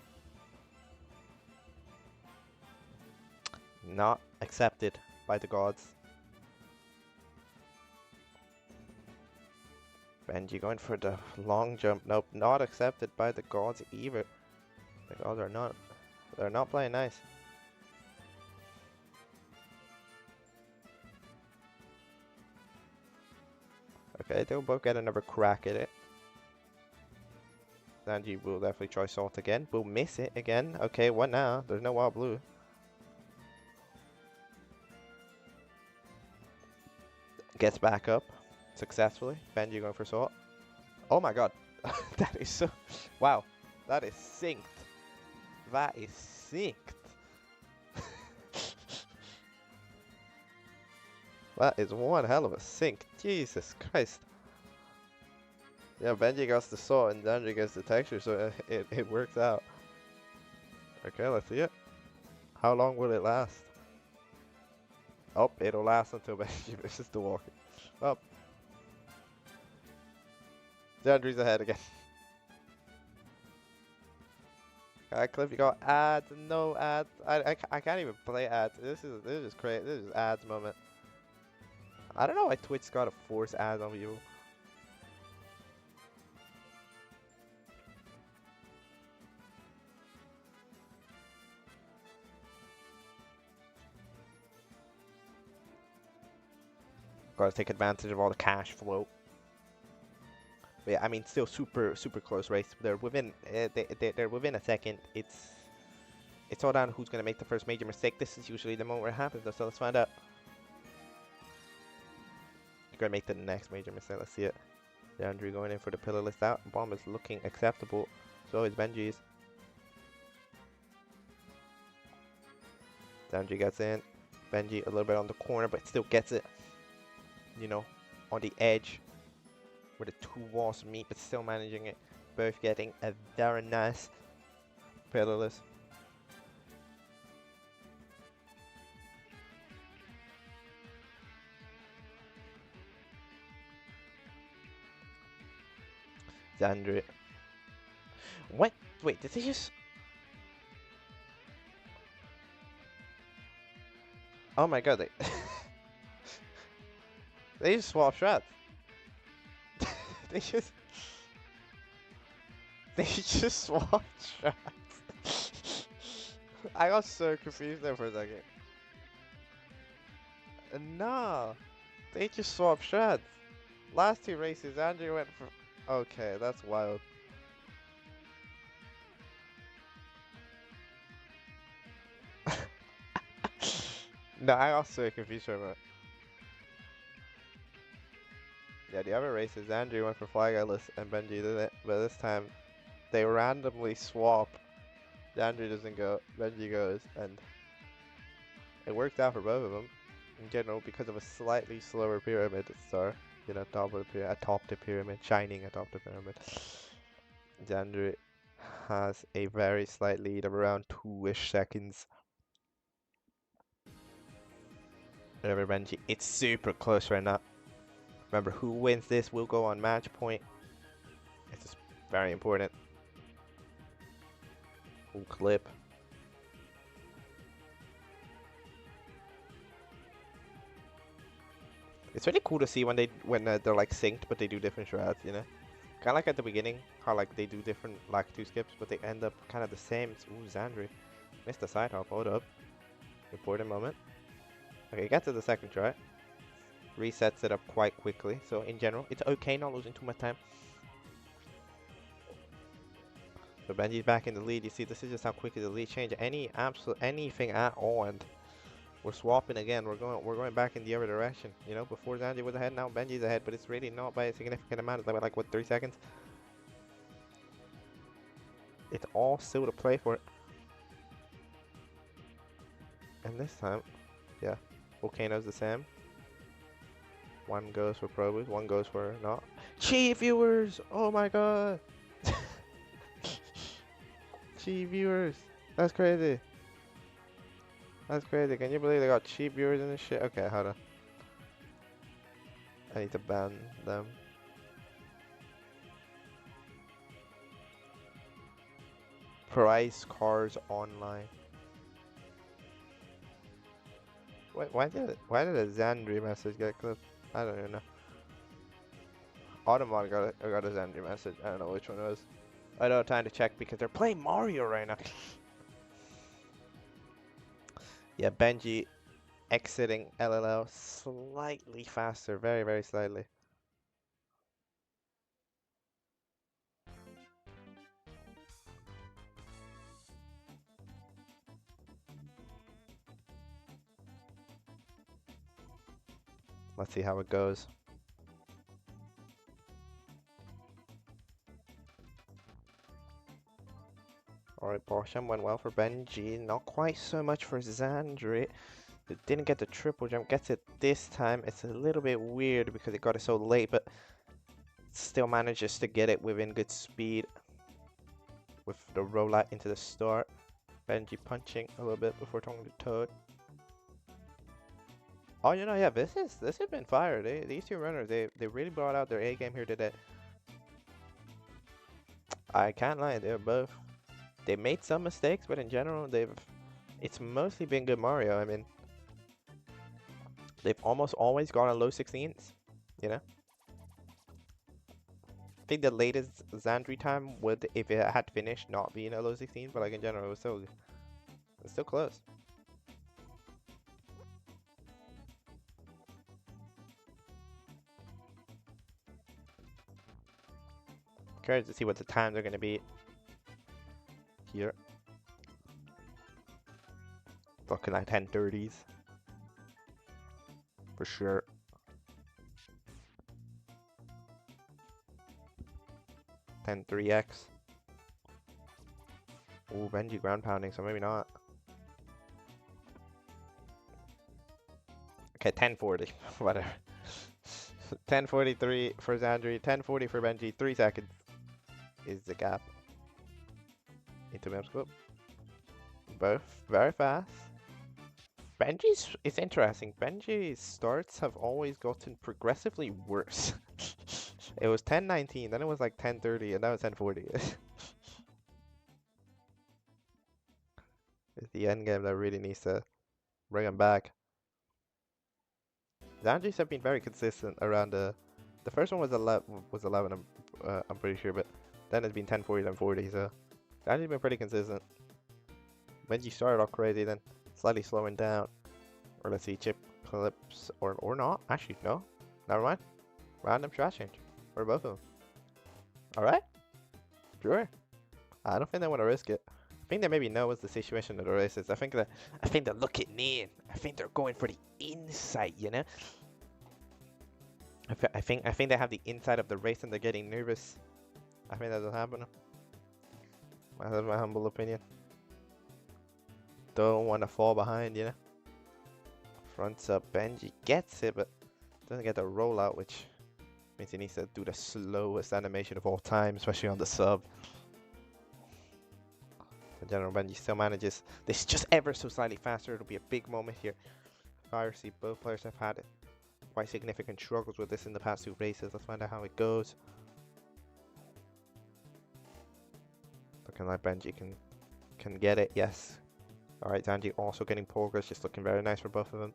Not accepted by the gods. Benji going for the long jump. Nope, not accepted by the gods either. The gods are not. They're not playing nice. Okay, they'll both get another crack at it. Benji will definitely try salt again. Will miss it again. Okay, what now? There's no wild blue. Gets back up successfully. Benji going for salt. Oh my god. That is so... Wow. That is synced. That is synced. That is one hell of a sync. Jesus Christ. Yeah, Benji gets the salt and Xandrey gets the texture, so it works out. Okay, let's see it. How long will it last? Oh, it'll last until Benji misses the walk. Oh. Xandrey's ahead again. Alright, Cliff, you got ads, no ads. I can't even play ads. This is crazy. This is ads moment. I don't know why Twitch got to force ads on people. Got to take advantage of all the cash flow. But yeah, I mean, still super close race. They're within they're within a second. It's all down to who's gonna make the first major mistake. This is usually the moment where it happens, though, so let's find out. You're gonna make the next major mistake. Let's see it. Xandrey going in for the pillarless out. Bomb is looking acceptable. So is Benji's. Xandrey gets in. Benji a little bit on the corner, but still gets it. You know, on the edge where the two walls meet, but still managing it. Both getting a very nice pillarless. Xandrey. What? Wait, did they just... Oh my god, they... They just swapped shots. They just... They just swapped shots. I got so confused there for a second. No. They just swapped shots. Last two races, Andrew went for... Okay, that's wild. No, I got so confused for a moment. Yeah, the other races, Andrew went for Flag Atlas and Benji did it, but this time they randomly swap. Andrew doesn't go, Benji goes, and it worked out for both of them. In general, because of a slightly slower pyramid star, you know, atop the pyramid, shining atop the pyramid. Xandrey has a very slight lead of around 2-ish seconds. Over Benji, it's super close right now. Remember, who wins this will go on match point. It's just very important. Ooh, clip. It's really cool to see when they're like synced, but they do different shrouds. You know, kind of like at the beginning, how like they do different like 2 skips, but they end up kind of the same. Ooh, Xandrey missed the side hop. Hold up, important moment. Okay, get to the second try. Resets it up quite quickly. So in general, it's okay not losing too much time. So Benji's back in the lead. You see, this is just how quickly the lead change. Anything at all, and we're swapping again. We're going back in the other direction. You know, before Xandrey was ahead, now Benji's ahead, but it's really not by a significant amount. It's like what, 3 seconds? It's all still to play for it. And this time, yeah, Volcano's the same. One goes for Pro Boost, one goes for not. Chi viewers! Oh my god! Chi viewers! That's crazy. That's crazy. Can you believe they got cheap viewers in this shit? Okay, hold on. I need to ban them. Price cars online. Wait, why did a Xandrey message get clipped? I don't even know. Automod got a Xandrey message. I don't know which one it was. I don't have time to check because they're playing Mario right now. Yeah, Benji exiting LLL slightly faster, very, very slightly. Let's see how it goes. Alright, Bosham went well for Benji, not quite so much for Xandrey. It didn't get the triple jump, gets it this time. It's a little bit weird because it got it so late, but still manages to get it within good speed with the rollout into the start. Benji punching a little bit before talking to Toad. Oh, you know, yeah, this has been fire. These two runners, they really brought out their A game here today. I can't lie, they made some mistakes, but in general, it's mostly been good Mario. I mean, they've almost always gone on low 16s, you know? I think the latest Xandrey time would, if it had finished, not be in a low 16, but like in general, it was still close. Curious to see what the times are going to be here. Looking like 10:30s. For sure. 10:3x. Ooh, Benji ground pounding, so maybe not. Okay, 10:40. Whatever. 10:43 for Xandrey, 10:40 for Benji. 3 seconds is the gap. Into Mimscope. Both very fast. It's interesting. Benji's starts have always gotten progressively worse. It was 10:19, then it was like 10:30, and now it's 10:40. It's the end game that really needs to bring him back. Xandrey's have been very consistent around the first one was 11 I'm pretty sure, but then it's been 10:40 then 40, so Xandrey's been pretty consistent. Benji started off crazy, then slightly slowing down. Or let's see, chip clips or not. Actually, no. Never mind. Random shot change. Or both of them. Alright. Sure. I don't think they want to risk it. I think they maybe know what's the situation of the race is. I think they're looking in. I think they're going for the insight, you know? I think they have the inside of the race and they're getting nervous. I think that's what's happening. That's my humble opinion. Don't want to fall behind, you know? Fronts up, Benji gets it, but doesn't get the rollout, which means he needs to do the slowest animation of all time, especially on the sub. In general, Benji still manages. This is just ever so slightly faster. It'll be a big moment here. Fire, both players have had quite significant struggles with this in the past 2 races. Let's find out how it goes. Looking like Benji can get it, yes. Alright, Xandrey also getting progress, just looking very nice for both of them.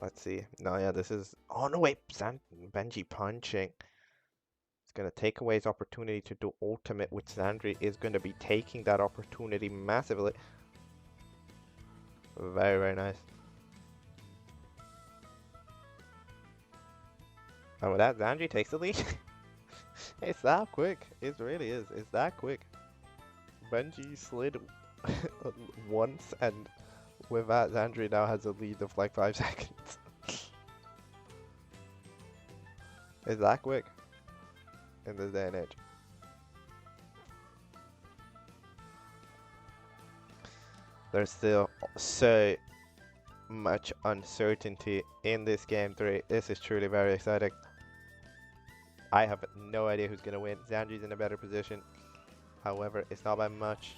Let's see. No, yeah, this is. Oh no, wait, Benji punching. It's gonna take away his opportunity to do ultimate, which xandrey is gonna be taking that opportunity massively. Very, very nice. And with that, xandrey takes the lead. It's that quick. It really is. It's that quick. Benji slid once, and with that, xandrey now has a lead of like 5 seconds. It's that quick in this day and age. There's still so much uncertainty in this game 3. This is truly very exciting. I have no idea who's gonna win. xandrey's in a better position. However, it's not by much.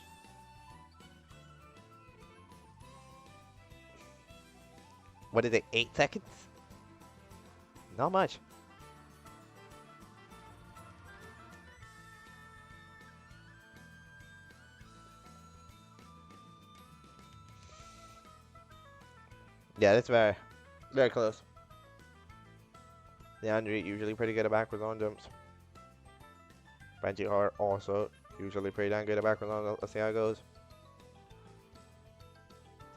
What is it, 8 seconds? Not much. Yeah, it's very, very close. xandrey usually pretty good at backwards on jumps. Benji are also usually pretty damn good at backwards on jumps. Let's see how it goes.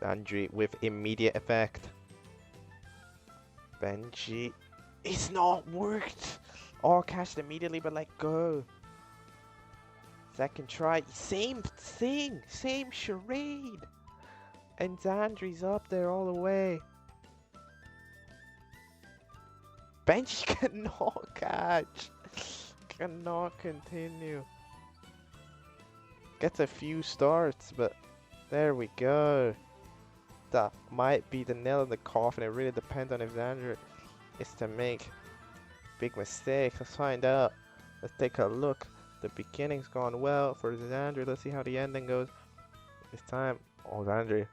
xandrey with immediate effect. Benji, it's not worked. All cashed immediately, but let go. Second try, same thing, same charade. And xandrey's up there all the way. Benji cannot catch. Cannot continue. Gets a few starts, but there we go. That might be the nail in the coffin. It really depends on if xandrey is to make big mistakes. Let's find out. Let's take a look. The beginning's gone well for xandrey. Let's see how the ending goes. This time. Oh, xandrey.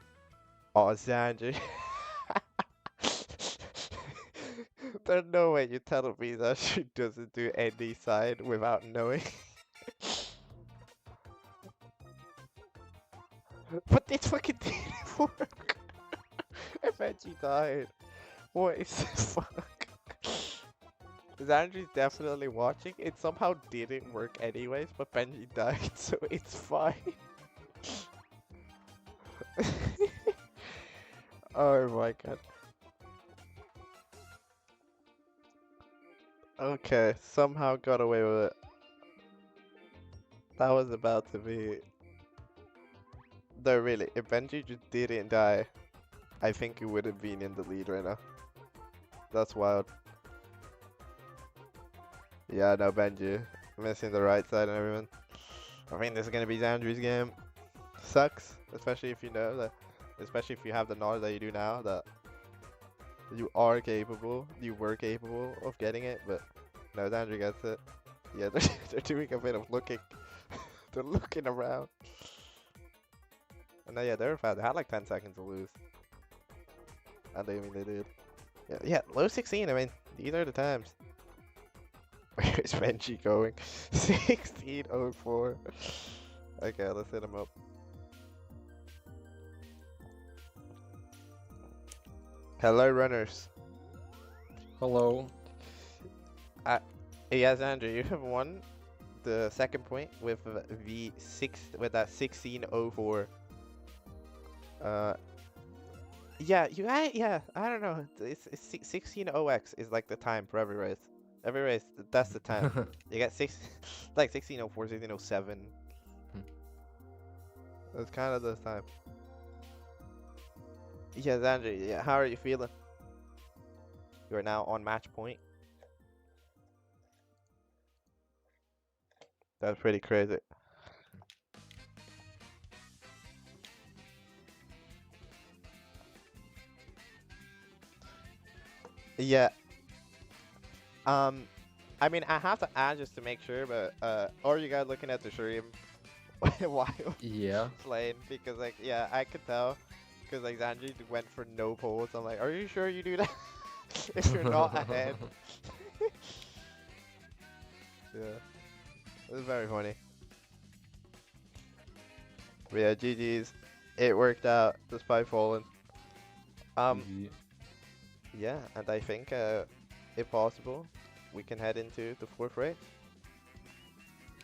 Oh, xandrey. There's no way you're telling me that she doesn't do any side without knowing. But this fucking didn't work. Benji died. What is the fuck? xandrey's definitely watching. It somehow didn't work anyways, but Benji died, so it's fine. Oh my god. Okay, somehow got away with it. That was about to be... No, really, if Benji just didn't die, I think he would have been in the lead right now. That's wild. Yeah, no, Benji. Missing the right side and everyone. I think this is gonna be xandrey's game. Sucks, especially if you know that, especially if you have the knowledge that you do now, that you are capable, you were capable of getting it, but no, xandrey gets it. Yeah, they're doing a bit of looking. They're looking around. And no, yeah, they're fast. They had like 10 seconds to lose. And I mean, they did. Yeah, yeah, low 16, I mean, these are the times. Where is Benji going? 16:04. Okay, let's hit him up. Hello, runners. Hello. Yes, Andrew, you have won the second point with that 16:04. Yeah, yeah, I don't know. It's 16:0x is like the time for every race. Every race, that's the time. You get like 16:04, 16:07. That's kind of the time. Yes, Andrew, yeah, how are you feeling? You are now on match point. That's pretty crazy. Yeah. I mean, I have to add just to make sure, but are you guys looking at the stream while Yeah. playing? Because like, yeah, I could tell. Because like, Zanji went for no polls. I'm like, are you sure you do that? If you're not ahead. Yeah. It's very funny. But yeah, GG's. It worked out despite falling. GG. Yeah, and I think, if possible, we can head into the fourth race.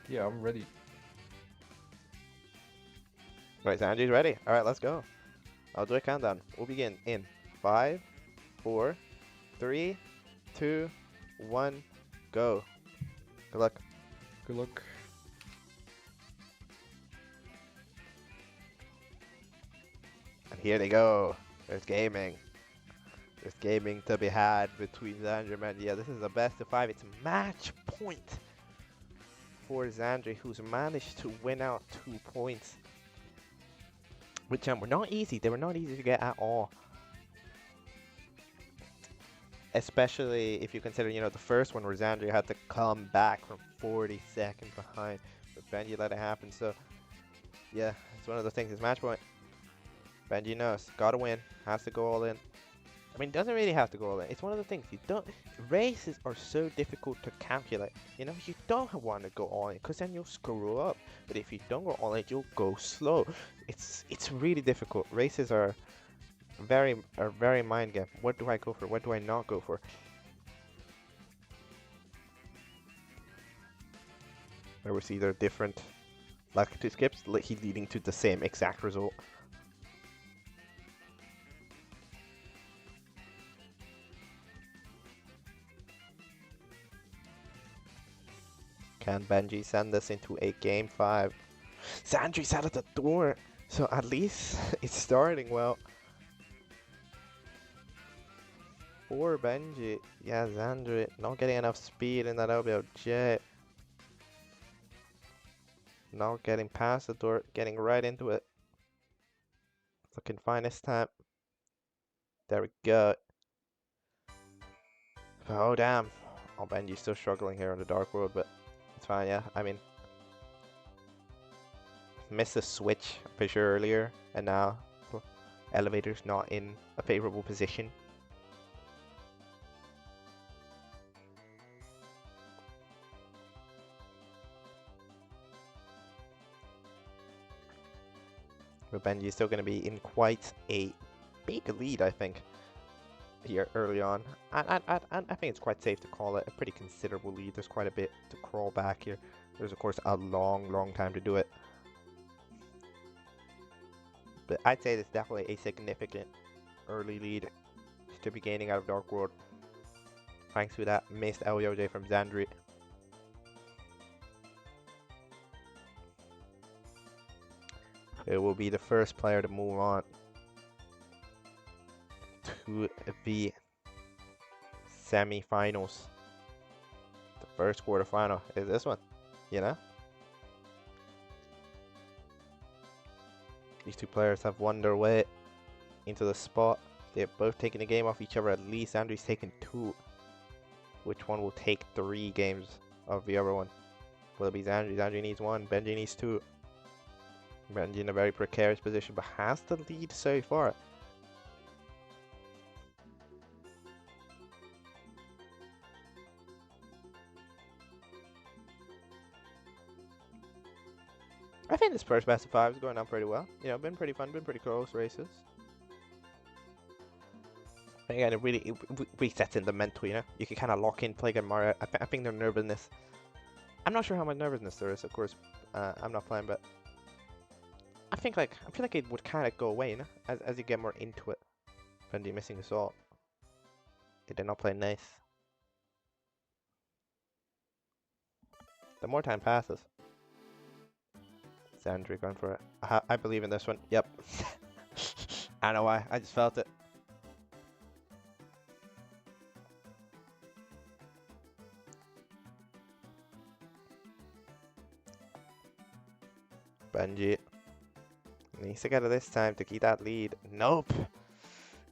Yeah, I'm ready. Right, Sanji's ready. All right, let's go. I'll do a countdown. We'll begin in 5, 4, 3, 2, 1, go. Good luck. Good luck. And here they go. There's gaming. There's gaming to be had between Xandrey and Benji. Yeah, this is the best of 5. It's match point for Xandrey, who's managed to win out 2 points, which were not easy. They were not easy to get at all. Especially if you consider, the first one where Xandrey had to come back from 40 seconds behind, but Benji let it happen. So, yeah, it's one of the things. It's match point. Benji knows, gotta win, has to go all in. I mean, doesn't really have to go all in. It's one of the things races are so difficult to calculate. You don't want to go all in because then you'll screw up. But if you don't go all in, you'll go slow. It's really difficult. Races are very mind game. What do I go for? What do I not go for? There was either different luck to skips, leading to the same exact result. Can Benji send us into a game 5? Xandrey's out of the door, so at least it's starting well. For Benji, yeah, Xandrey not getting enough speed in that LBO jet. Not getting past the door, getting right into it. Looking fine this time. There we go. Oh, damn. Oh, Benji's still struggling here on the Dark World, but it's fine, yeah. I mean, missed the switch for sure earlier, and now elevator's not in a favorable position. But Benji is still going to be in quite a big lead, I think, here early on. And I think it's quite safe to call it a pretty considerable lead. There's quite a bit to crawl back here. There's, of course, a long time to do it. But I'd say it's definitely a significant early lead to be gaining out of Dark World, thanks to that missed LEOJ from Xandrey. It will be the first player to move on to the semi-finals. The first quarterfinal is this one, These two players have won their way into the spot. They're both taking a game off each other. At least Andrew's taken 2. Which one will take 3 games of the other one? Will it be Xandrey? Xandrey needs 1. Benji needs 2. Benji in a very precarious position, but has the lead so far. I think this first best of 5 is going on pretty well. Been pretty fun, been pretty close races. Again, it really resets in the mental, You can kind of lock in, play Mario. I think their nervousness. I'm not sure how much nervousness there is, of course. I'm not playing, but I feel like it would kind of go away, as you get more into it. Benji missing assault. They did not play nice. The more time passes. Xandrey going for it. I believe in this one. Yep. I don't know why. I just felt it. Benji needs to get it this time to keep that lead. Nope.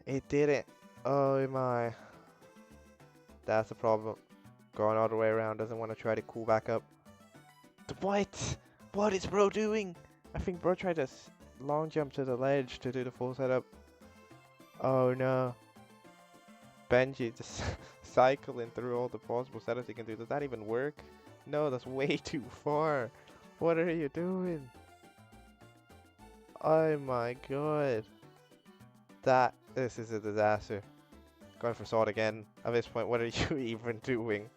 It didn't. Oh my. That's a problem. Going all the way around. Doesn't want to try to cool back up. What? What is bro doing? I think bro tried to long jump to the ledge to do the full setup. Oh no. Benji just cycling through all the possible setups he can do. Does that even work? No, that's way too far. What are you doing? Oh my god. This is a disaster. Going for sword again. At this point, what are you even doing?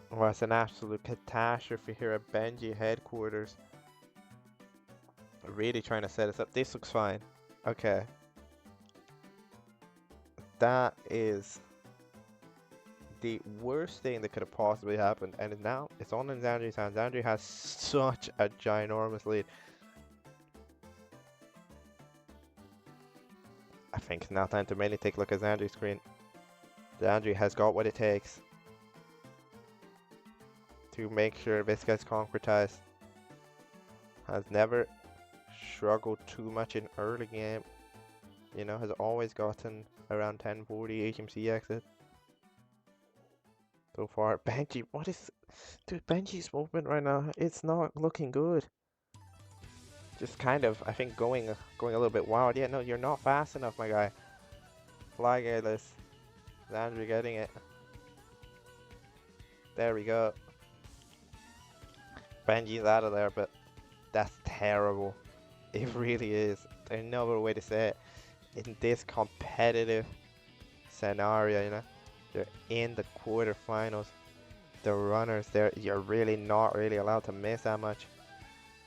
Well, it's an absolute catastrophe here at Benji headquarters. Really trying to set us up. This looks fine. Okay. That is the worst thing that could have possibly happened. And now it's on in Xandrey's hands. Xandrey has such a ginormous lead. I think it's now time to mainly take a look at Xandrey's screen. Xandrey has got what it takes to make sure this gets concretized. Has never struggled too much in early game. You know, has always gotten around 1040 HMC exit. So far, Benji, what is... Dude, Benji's movement right now, it's not looking good. Just kind of, I think, going a little bit wild. Yeah, no, you're not fast enough, my guy. Flag airless. Xandrey getting it. There we go. Benji's out of there, but that's terrible. It really is. There's no other way to say it. In this competitive scenario, you know, you're in the quarterfinals. The runners there, you're really not really allowed to miss that much.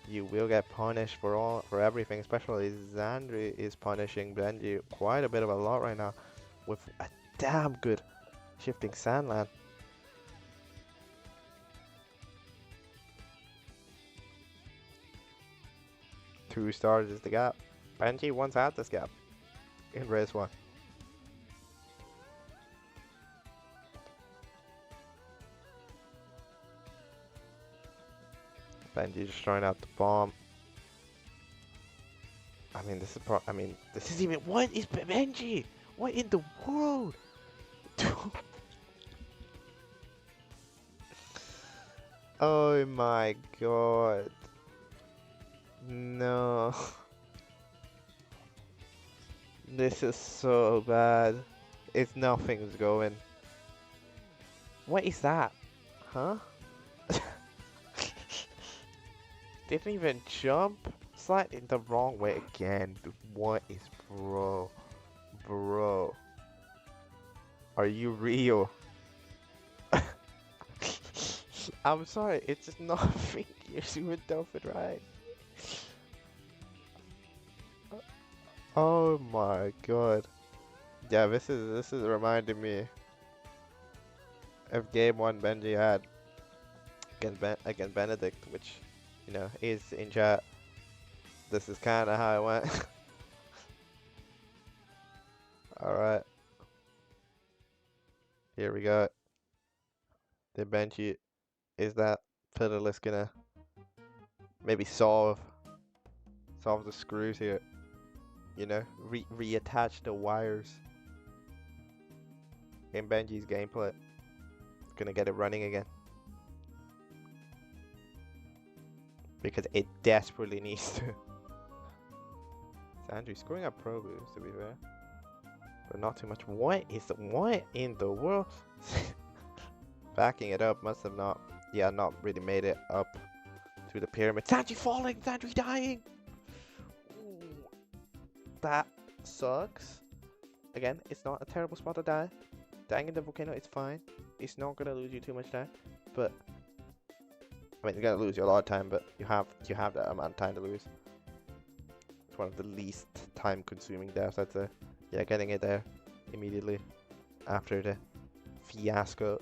You will get punished for everything, especially Xandrey is punishing Benji quite a bit of a lot right now with a damn good shifting sandland. Two stars is the gap. Benji once had this gap in race 1. Benji just throwing out the bomb. I mean, this is even... What is Benji? What in the world? Oh my god. No. This is so bad. It's nothing's going. What is that? Huh? Didn't even jump. Slightly the wrong way again. What is... Bro. Bro. Are you real? I'm sorry, it's just nothing. You're super dope it right. Oh my god. Yeah, this is reminding me of game 1 Benji had against Benedict, which, you know, is in chat. This is kind of how it went. Alright. Here we go. The Benji, is that Pitiless gonna maybe solve the screws here? You know, reattach the wires in Benji's gameplay. Gonna get it running again. Because it desperately needs to. Xandrey scoring up pro boost, to be fair. But not too much. What in the world? Backing it up must have not really made it up to the pyramid. Xandrey falling! Xandrey dying! Ooh, that sucks. Again, it's not a terrible spot to die. Dying in the volcano is fine. It's not gonna lose you too much time. But I mean, it's gonna lose you a lot of time, but you have that amount of time to lose. It's one of the least time-consuming deaths, I'd say. Yeah, getting it there immediately after the fiasco.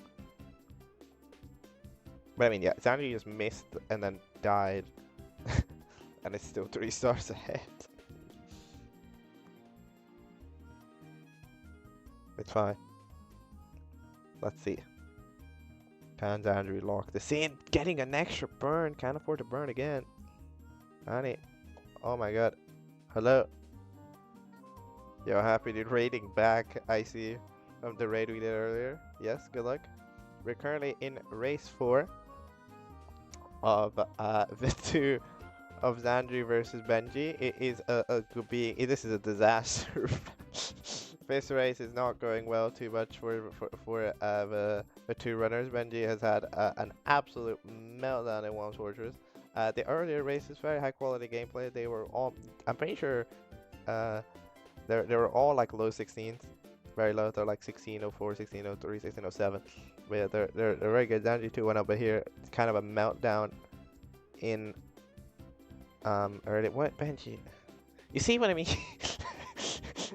But I mean, yeah, Xandrey just missed and then died, and it's still 3 stars ahead. It's fine. Let's see. Can Xandrey lock this in? Getting an extra burn. Can't afford to burn again. Annie. Oh my god. Hello. Yo, happy to raiding back, I see, from the raid we did earlier. Yes, good luck. We're currently in race 4 of the 2 of Xandrey versus Benji. It is this is a disaster. This race is not going well too much for the 2 runners. Benji has had an absolute meltdown in Worm's Fortress. The earlier races, very high quality gameplay. They were all, I'm pretty sure They were all like low 16s, very low. They're like 1604, 1603, 1607. But yeah, they're very good. Xandrey 2 went up, but here it's kind of a meltdown in early. What, Benji? You see what I mean?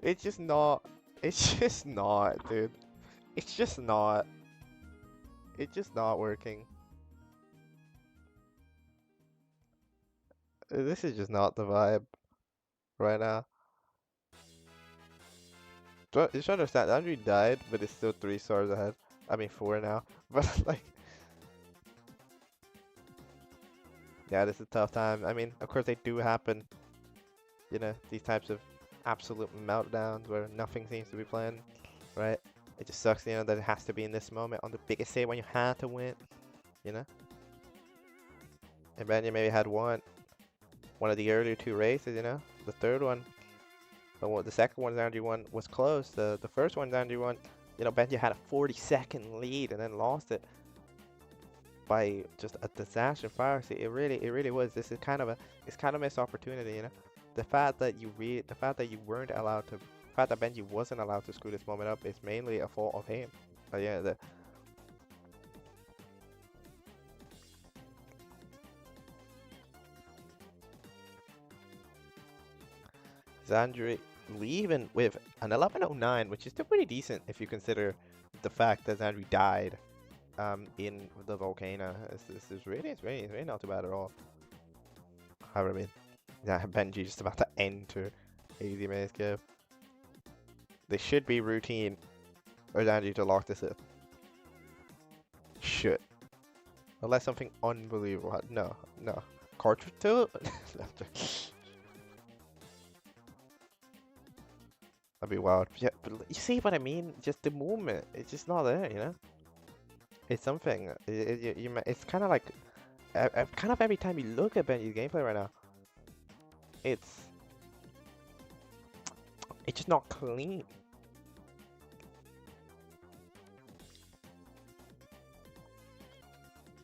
It's just not. It's just not, dude. It's just not. It's just not working. This is just not the vibe right now. You should understand, Andrew died, but it's still 3 stars ahead. I mean 4 now. But like, yeah, this is a tough time. I mean, of course they do happen. You know, these types of absolute meltdowns where nothing seems to be playing, right? It just sucks, you know, that it has to be in this moment on the biggest stage when you had to win, you know? And Benji maybe had one of the earlier 2 races, you know? The third one, the second one Andrew won was close. The first one Andrew won, you know, Benji had a 40-second lead and then lost it by just a disaster fire. See, it really was. This is kind of a missed opportunity, you know. The fact that you weren't allowed to, the fact that Benji wasn't allowed to screw this moment up is mainly a fault of him. But yeah, Xandrey leaving with an 1109, which is still pretty decent if you consider the fact that Xandrey died in the volcano. It's really not too bad at all. However, I mean, yeah, Benji just about to enter Easy Maze Cave. They should be routine or Xandrey to lock this in. Should. Unless something unbelievable. No. Cartridge to That'd be wild. Yeah, but you see what I mean? Just the movement. It's just not there, you know? It's something. It's kind of like kind of every time you look at Benji's gameplay right now, it's just not clean.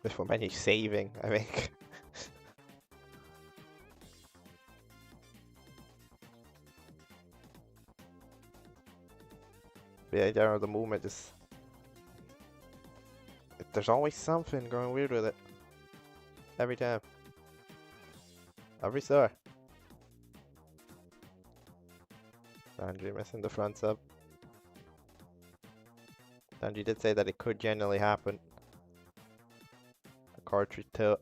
This one Benji's saving, I think. Yeah, in general, the movement just, there's always something going weird with it. Every time. Every star. Andrew missing the front sub. Andrew did say that it could genuinely happen. A cartridge tilt.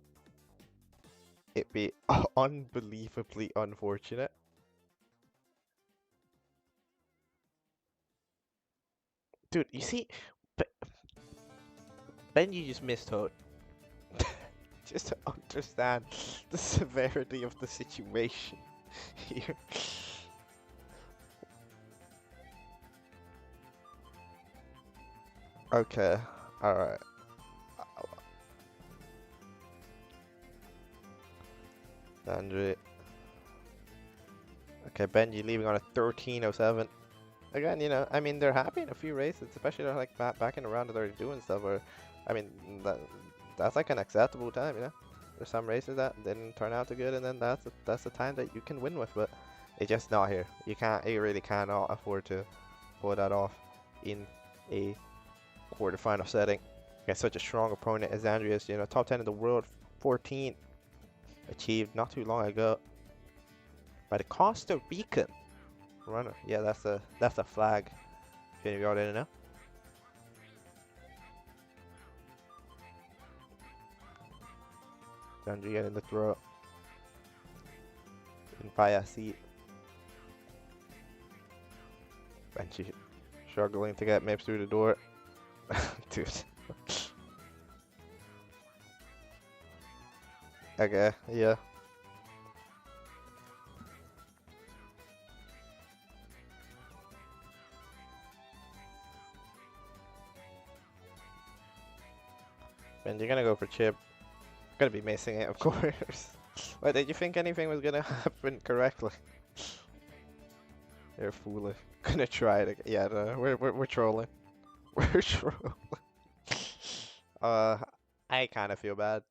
It'd be unbelievably unfortunate. Dude, you see, Benji just missed out. Just to understand the severity of the situation here. Okay, alright. Andrew. Okay, Benji leaving on a 1307. Again, you know, I mean, they're happy in a few races, especially they're like back in the round that they're doing stuff. Or, I mean, that's like an acceptable time, you know. There's some races that didn't turn out too good, and then that's the time that you can win with. But it's just not here. You really cannot afford to pull that off in a quarterfinal setting against such a strong opponent as Andreas. You know, top 10 in the world, 14, achieved not too long ago by the Costa Rican runner. Yeah, that's a flag. If any of y'all didn't know. Benji getting the throw in via seat. Benji struggling to get Mips through the door. Dude. Okay, yeah. And you're gonna go for chip. Gonna be missing it, of course. Wait, did you think anything was gonna happen correctly? You're foolish. Gonna try it again. Yeah, no, we're trolling. We're trolling. I kind of feel bad.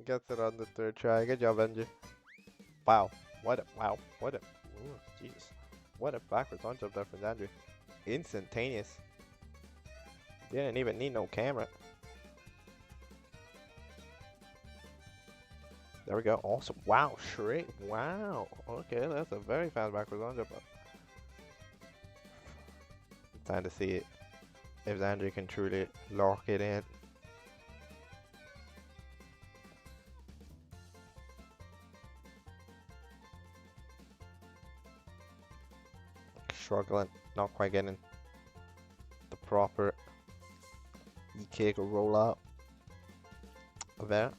Gets it on the third try. Good job, Benji. Wow. What a wow. What a ooh, Jesus. What a backwards launch up there from Xandrey. Instantaneous. Didn't even need no camera. There we go. Awesome. Wow. Straight. Wow. Okay, that's a very fast backwards launch up. Time to see it. If Xandrey can truly lock it in. Struggling. Not quite getting the proper E-kick or roll out there.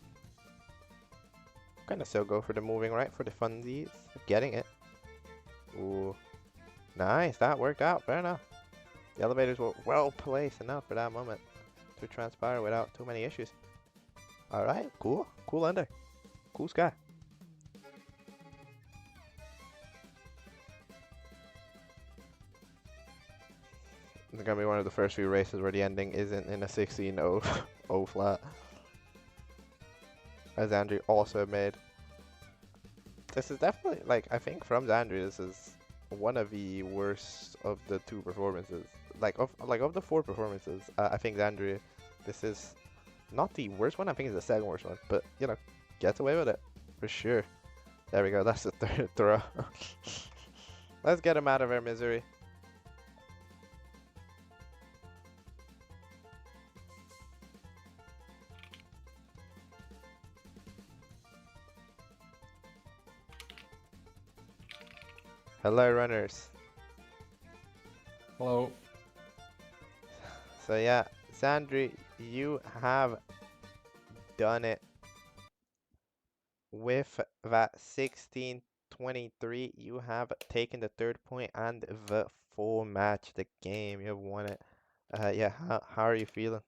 Gonna still go for the moving right for the funsies. Getting it. Ooh. Nice. That worked out. Fair enough. The elevators were well placed enough for that moment to transpire without too many issues. Alright. Cool. Cool under. Cool sky. It's gonna be one of the first few races where the ending isn't in a 16-0 0 flat. As Andrew also made. This is definitely, like, I think from Xandrey, this is one of the worst of the two performances. Like of the four performances, I think Xandrey, this is not the worst one. I think it's the second worst one, but you know, gets away with it for sure. There we go. That's the third throw. Let's get him out of our misery. Hello, runners. Hello. So yeah, Xandrey, you have done it with that 16-23. You have taken the third point and the full match, the game. You have won it. Yeah, how are you feeling?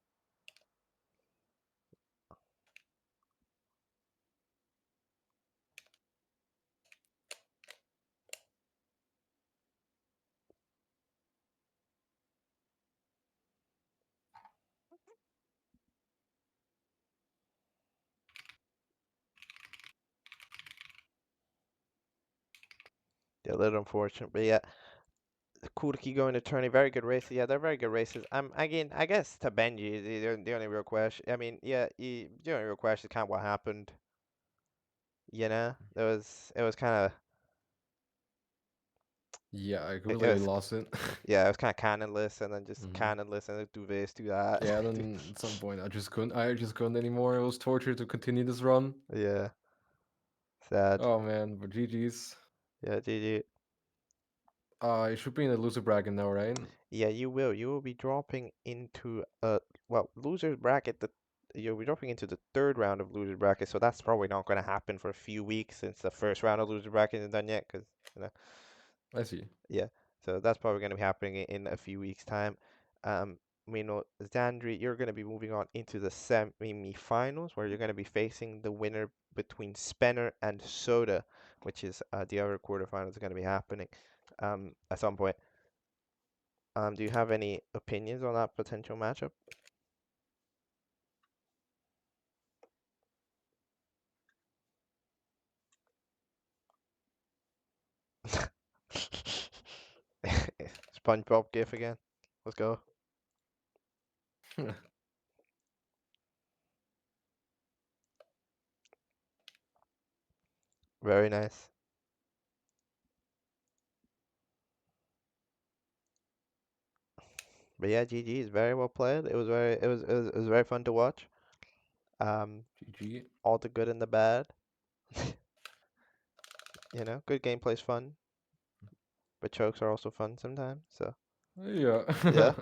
Yeah, a little unfortunate, but yeah, cool to keep going to tourney. Very good races. Yeah, they're very good races. Again, I guess to Benji, the only real question. I mean, yeah, the only real question is kind of what happened. You know, it was kind of Yeah, I it completely was lost it. yeah, it was kind of canonless and then just hmm canonless and then do this, do that. Yeah, then at some point I just couldn't. I just couldn't anymore. It was torture to continue this run. Yeah, sad. Oh man, but GG's. Yeah, GG. I should be in the loser bracket now, right? Yeah, you will. You will be dropping into well, losers bracket. You'll be dropping into the third round of losers bracket. So that's probably not going to happen for a few weeks since the first round of losers bracket isn't done yet. Because you know, I see. yeah. So that's probably going to be happening in a few weeks' time. We know Xandri, you're going to be moving on into the semi-finals where you're going to be facing the winner between Spenner and Soda, which is the other quarterfinals are going to be happening at some point. Do you have any opinions on that potential matchup? SpongeBob gif again. Let's go. Very nice. But yeah, GG is very well played. It was very fun to watch. Um, GG. all the good and the bad. You know, good gameplay's fun, but chokes are also fun sometimes. So Yeah. yeah,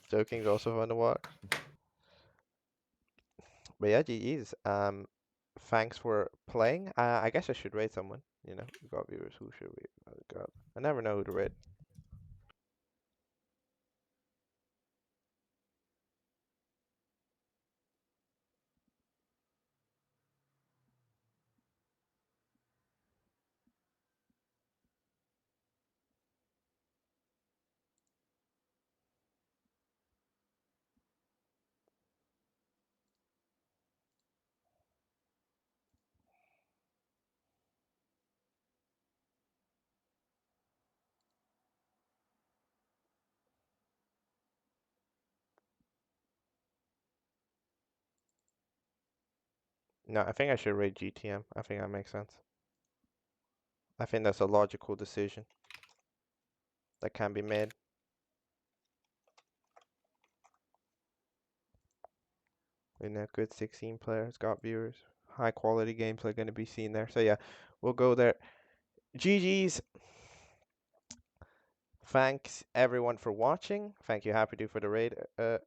joking is also fun to watch. But yeah, GG's. Thanks for playing. I guess I should rate someone. You know, we got viewers. Who should we? Oh God, I never know who to rate. No, I think I should rate GTM. I think that makes sense. I think that's a logical decision that can be made. In a good 16 players, got viewers. High quality gameplay going to be seen there. So yeah, we'll go there. GG's. Thanks everyone for watching. Thank you Happy Do for the raid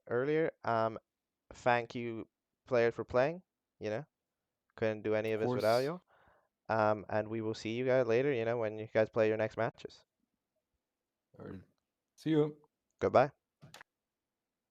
earlier. Thank you players for playing. You know, couldn't do any Of of this without course. you. And we will see you guys later. You know, when you guys play your next matches. Alright. See you. Goodbye.